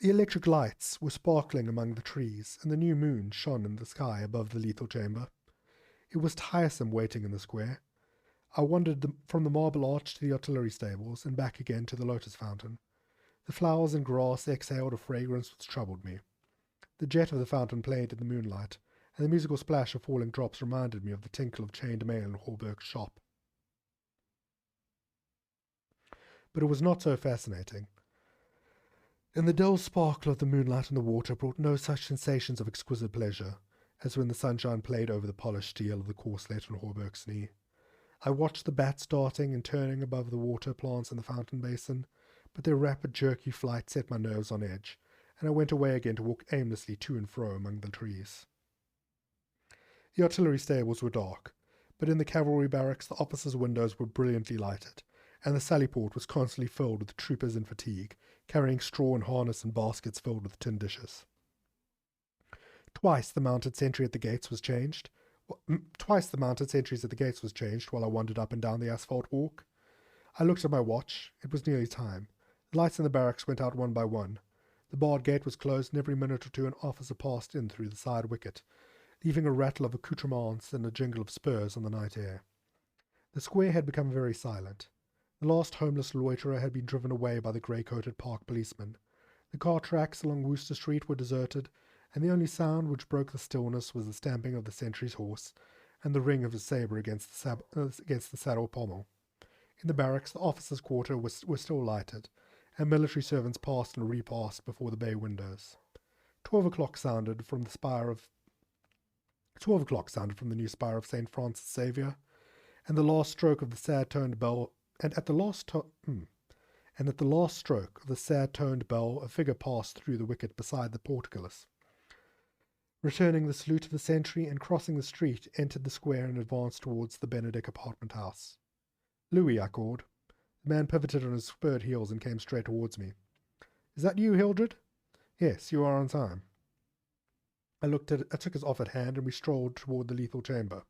The electric lights were sparkling among the trees, and the new moon shone in the sky above the lethal chamber. It was tiresome waiting in the square. I wandered from the Marble Arch to the artillery stables, and back again to the lotus fountain. The flowers and grass exhaled a fragrance which troubled me. The jet of the fountain played in the moonlight, and the musical splash of falling drops reminded me of the tinkle of chained mail in Hawberk's shop. But it was not so fascinating. And the dull sparkle of the moonlight on the water brought no such sensations of exquisite pleasure as when the sunshine played over the polished steel of the corselet on Hawberk's knee. I watched the bats darting and turning above the water plants in the fountain basin, but their rapid, jerky flight set my nerves on edge, and I went away again to walk aimlessly to and fro among the trees. The artillery stables were dark, but in the cavalry barracks the officers' windows were brilliantly lighted, and the sallyport was constantly filled with troopers in fatigue, carrying straw and harness and baskets filled with tin dishes. Twice the mounted sentries at the gates was changed while I wandered up and down the asphalt walk. I looked at my watch. It was nearly time. The lights in the barracks went out one by one. The barred gate was closed, and every minute or two an officer passed in through the side wicket, leaving a rattle of accoutrements and a jingle of spurs on the night air. The square had become very silent. The last homeless loiterer had been driven away by the grey-coated park policeman. The car tracks along Wooster Street were deserted, and the only sound which broke the stillness was the stamping of the sentry's horse and the ring of his sabre against the saddle pommel. In the barracks, the officers' quarter was still lighted, and military servants passed and repassed before the bay windows. 12 o'clock sounded from the new spire of St. Francis Xavier, and the last stroke of the sad-toned bell, and at the last and at the last stroke of the sad-toned bell a figure passed through the wicket beside the portcullis. Returning the salute of the sentry and crossing the street, entered the square and advanced towards the Benedick apartment house. "Louis," I called. The man pivoted on his spurred heels and came straight towards me. "Is that you, Hildred?" "Yes, you are on time." I took his offered hand, and we strolled toward the lethal chamber.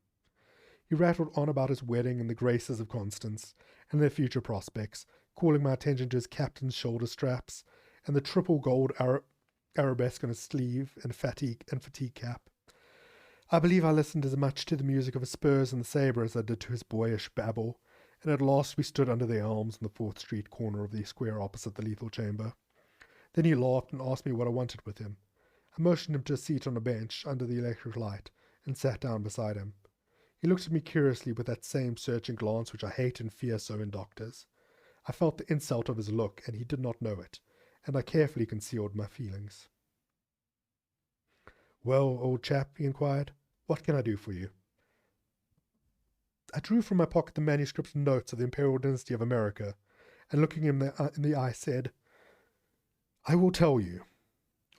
He rattled on about his wedding and the graces of Constance, and their future prospects, calling my attention to his captain's shoulder straps, and the triple gold arabesque on his sleeve and fatigue cap. I believe I listened as much to the music of his spurs and the sabre as I did to his boyish babble, and at last we stood under the elms in the 4th Street corner of the square opposite the lethal chamber. Then he laughed and asked me what I wanted with him. I motioned him to a seat on a bench under the electric light, and sat down beside him. He looked at me curiously with that same searching glance which I hate and fear so in doctors. I felt the insult of his look, and he did not know it, and I carefully concealed my feelings. "Well, old chap," he inquired, "what can I do for you?" I drew from my pocket the manuscript and notes of the Imperial Dynasty of America, and looking him in the eye, said, "I will tell you.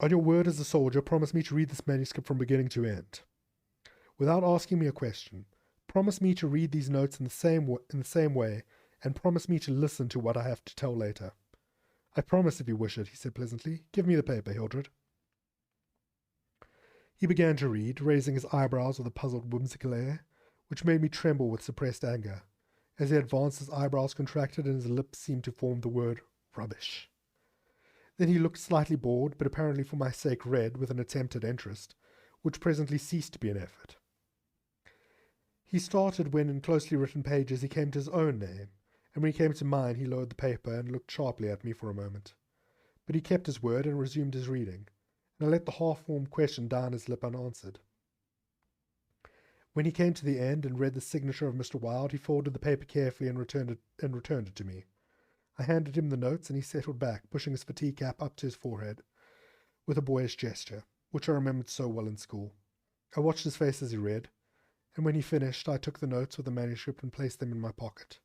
On your word as a soldier, promise me to read this manuscript from beginning to end. Without asking me a question, promise me to read these notes in the same way, and promise me to listen to what I have to tell later." "I promise if you wish it," he said pleasantly. "Give me the paper, Hildred." He began to read, raising his eyebrows with a puzzled, whimsical air, which made me tremble with suppressed anger. As he advanced, his eyebrows contracted, and his lips seemed to form the word "rubbish." Then he looked slightly bored, but apparently for my sake read with an attempt at interest, which presently ceased to be an effort. He started when, in closely written pages, he came to his own name, and when he came to mine, he lowered the paper and looked sharply at me for a moment. But he kept his word and resumed his reading, and I let the half-formed question down his lip unanswered. When he came to the end and read the signature of Mr. Wilde, he folded the paper carefully and returned it to me. I handed him the notes, and he settled back, pushing his fatigue cap up to his forehead, with a boyish gesture, which I remembered so well in school. I watched his face as he read, and when he finished, I took the notes with the manuscript and placed them in my pocket.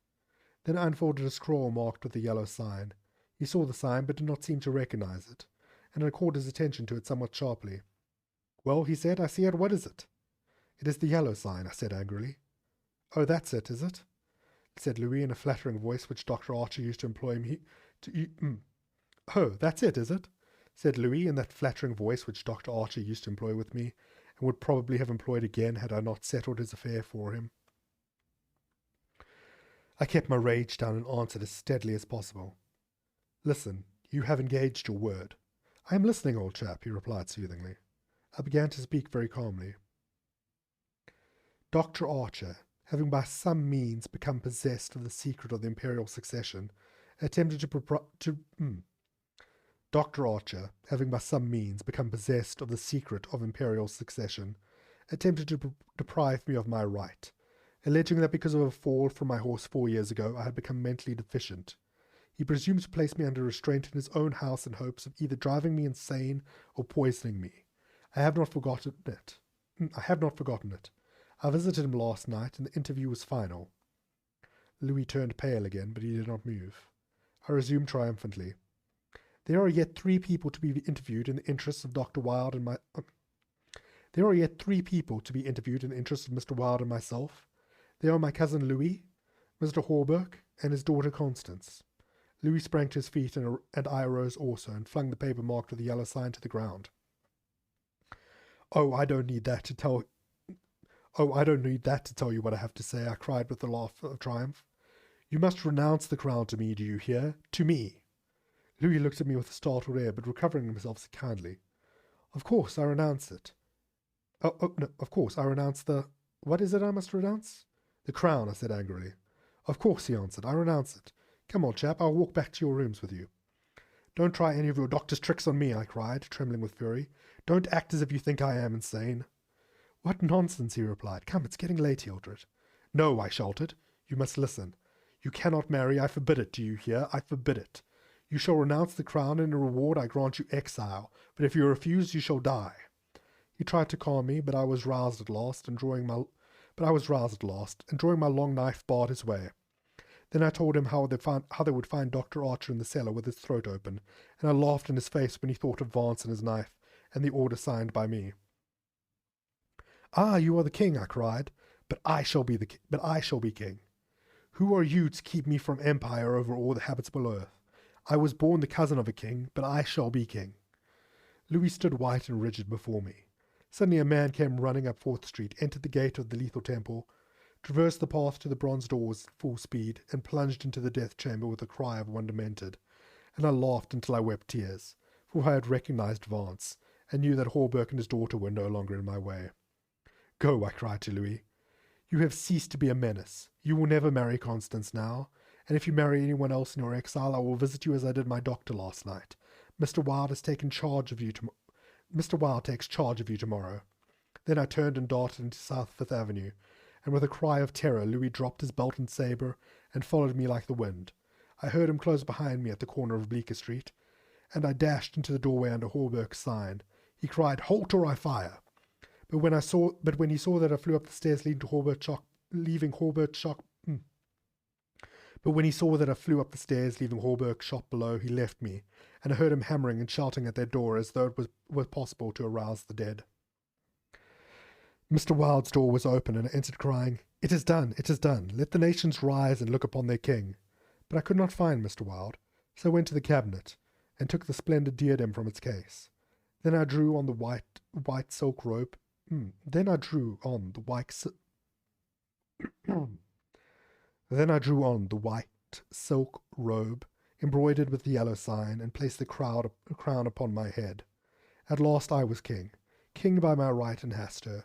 Then I unfolded a scroll marked with a yellow sign. He saw the sign, but did not seem to recognize it, and I called his attention to it somewhat sharply. "Well," he said, "I see it. What is it?" "It is the yellow sign," I said angrily. "Oh, that's it, is it?" said Louis in a flattering voice which Dr. Archer used to employ me "Oh, that's it, is it?" said Louis in that flattering voice which Dr. Archer used to employ with me, and would probably have employed again had I not settled his affair for him. I kept my rage down and answered as steadily as possible. "Listen, you have engaged your word." "I am listening, old chap," he replied soothingly. I began to speak very calmly. "Dr. Archer, having by some means become possessed of the secret of the imperial succession, attempted Dr. Archer, having by some means become possessed of the secret of imperial succession, attempted to deprive me of my right, alleging that because of a fall from my horse 4 years ago I had become mentally deficient. He presumed to place me under restraint in his own house in hopes of either driving me insane or poisoning me. I have not forgotten it. I visited him last night, and the interview was final." Louis turned pale again, but he did not move. I resumed triumphantly. "There are yet 3 people to be interviewed in the interests of Dr. Wilde and There are yet 3 people to be interviewed in the interests of Mr. Wilde and myself. They are my cousin Louis, Mr. Hawberk, and his daughter Constance." Louis sprang to his feet, and I arose also, and flung the paper marked with the yellow sign to the ground. I don't need that to tell you what I have to say," I cried with a laugh of triumph. "You must renounce the crown to me, do you hear? To me." Louis looked at me with a startled air, but recovering himself said kindly, "Of course I renounce it." No, of course I renounce the... What is it I must renounce?" "The crown," I said angrily. "Of course," he answered, "I renounce it. Come, old chap, I'll walk back to your rooms with you." "Don't try any of your doctor's tricks on me," I cried, trembling with fury. "Don't act as if you think I am insane." "What nonsense," he replied. "Come, it's getting late, Hildred." "No," I shouted. "You must listen. You cannot marry. I forbid it. Do you hear? I forbid it. You shall renounce the crown, and in reward I grant you exile. But if you refuse, you shall die." He tried to calm me, but I was roused at last, and drawing my long knife barred his way. Then I told him how they would find Dr. Archer in the cellar with his throat open, and I laughed in his face when he thought of Vance and his knife, and the order signed by me. "Ah, you are the king," I cried, but I shall be king. "Who are you to keep me from empire over all the habitable earth? I was born the cousin of a king, but I shall be king." Louis stood white and rigid before me. Suddenly a man came running up 4th Street, entered the gate of the Lethal Temple, traversed the path to the bronze doors at full speed, and plunged into the death chamber with a cry of one demented. And I laughed until I wept tears, for I had recognized Vance, and knew that Hawberk and his daughter were no longer in my way. "Go," I cried to Louis. "You have ceased to be a menace. You will never marry Constance now, and if you marry anyone else in your exile, I will visit you as I did my doctor last night. Mr. Wilde has taken charge of you Mr. Wilde takes charge of you tomorrow." Then I turned and darted into South Fifth Avenue, and with a cry of terror, Louis dropped his belt and sabre and followed me like the wind. I heard him close behind me at the corner of Bleecker Street, and I dashed into the doorway under Hawberk's sign. He cried, "Halt or I fire!" But when he saw that I flew up the stairs leading to Hawberk's shop, below, he left me, and I heard him hammering and shouting at their door as though it was possible to arouse the dead. Mr. Wilde's door was open, and I entered crying, "It is done, it is done. Let the nations rise and look upon their king." But I could not find Mr. Wilde, so I went to the cabinet and took the splendid diadem from its case. Then I drew on the white silk robe. Then I drew on the white silk robe embroidered with the yellow sign, and placed the crown upon my head. At last I was king by my right in Hastur,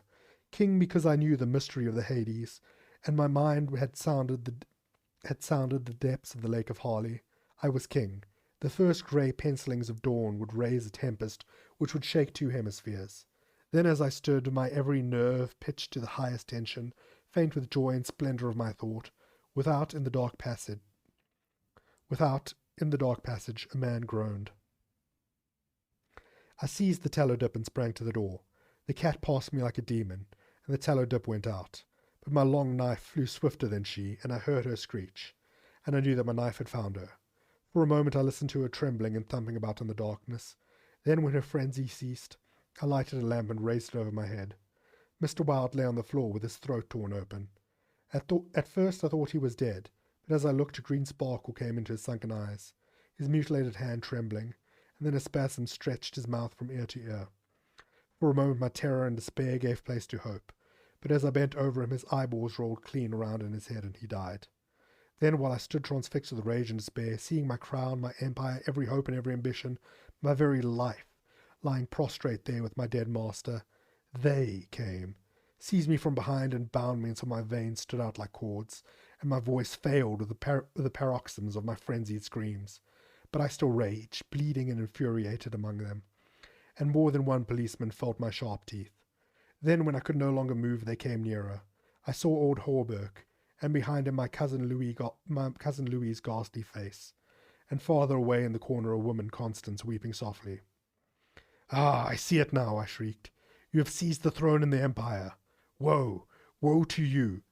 king because I knew the mystery of the Hades, and my mind had sounded the depths of the Lake of Harley. I was king. The first grey pencilings of dawn would raise a tempest which would shake 2 hemispheres. Then as I stood, my every nerve pitched to the highest tension, faint with joy and splendour of my thought, without in the dark passage a man groaned. I seized the tallow dip and sprang to the door. The cat passed me like a demon, and the tallow dip went out. But my long knife flew swifter than she, and I heard her screech, and I knew that my knife had found her. For a moment I listened to her trembling and thumping about in the darkness. Then, when her frenzy ceased, I lighted a lamp and raised it over my head. Mr. Wilde lay on the floor with his throat torn open. At first I thought he was dead, but as I looked, a green sparkle came into his sunken eyes, his mutilated hand trembling, and then a spasm stretched his mouth from ear to ear. For a moment my terror and despair gave place to hope, but as I bent over him, his eyeballs rolled clean around in his head, and he died. Then, while I stood transfixed with rage and despair, seeing my crown, my empire, every hope and every ambition, my very life, lying prostrate there with my dead master, they came, seized me from behind and bound me until my veins stood out like cords, and my voice failed with the paroxysms of my frenzied screams. But I still raged, bleeding and infuriated among them, and more than one policeman felt my sharp teeth. Then, when I could no longer move, they came nearer. I saw old Hawberk, and behind him my cousin Louis's ghastly face, and farther away in the corner a woman, Constance, weeping softly. "Ah, I see it now," I shrieked. "You have seized the throne in the empire. Woe, woe to you!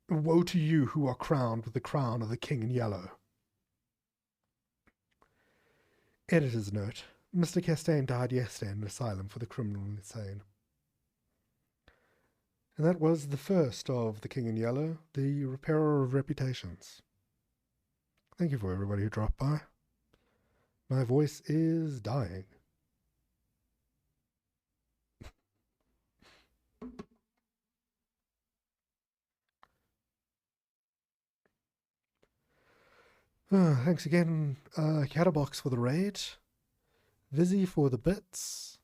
Woe to you who are crowned with the crown of the King in Yellow." Editor's note: Mr. Castaigne died yesterday in an asylum for the criminally insane. And that was the first of The King in Yellow, The Repairer of Reputations. Thank you for everybody who dropped by. My voice is dying. Thanks again, Catterbox for the raid, Vizzy for the bits,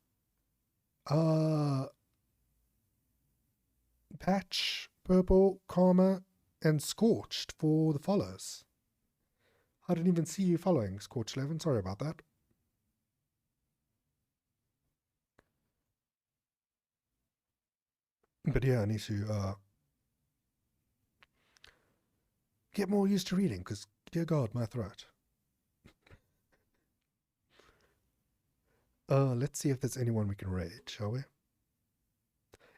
Patch, Purple, Karma, and Scorched for the follows. I didn't even see you following, Scorched11, sorry about that. But yeah, I need to get more used to reading, because, dear God, my throat. Let's see if there's anyone we can raid, shall we?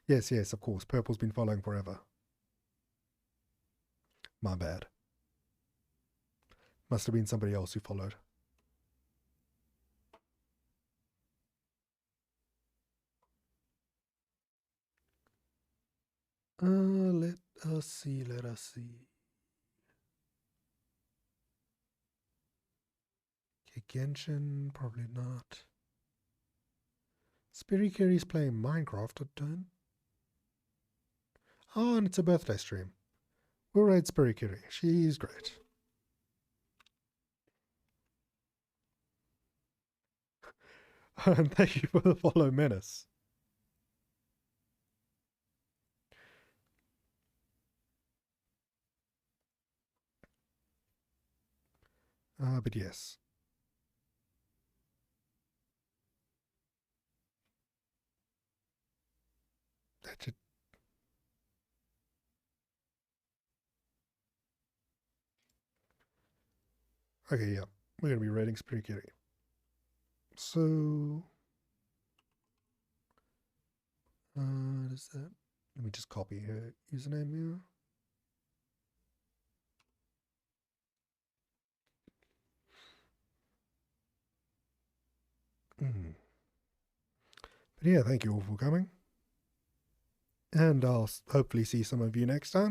Yes, of course. Purple's been following forever. My bad. Must have been somebody else who followed. Let us see. Okay, Genshin, probably not. Spirikiri's playing Minecraft, I don't. Oh, and it's a birthday stream. We'll raid Spirikiri. She's great. And thank you for the follow, Menace. But yes. That should... Okay, yeah. We're going to be raiding Spirikiri. So... what is that? Let me just copy her username here. But yeah, thank you all for coming. And I'll hopefully see some of you next time.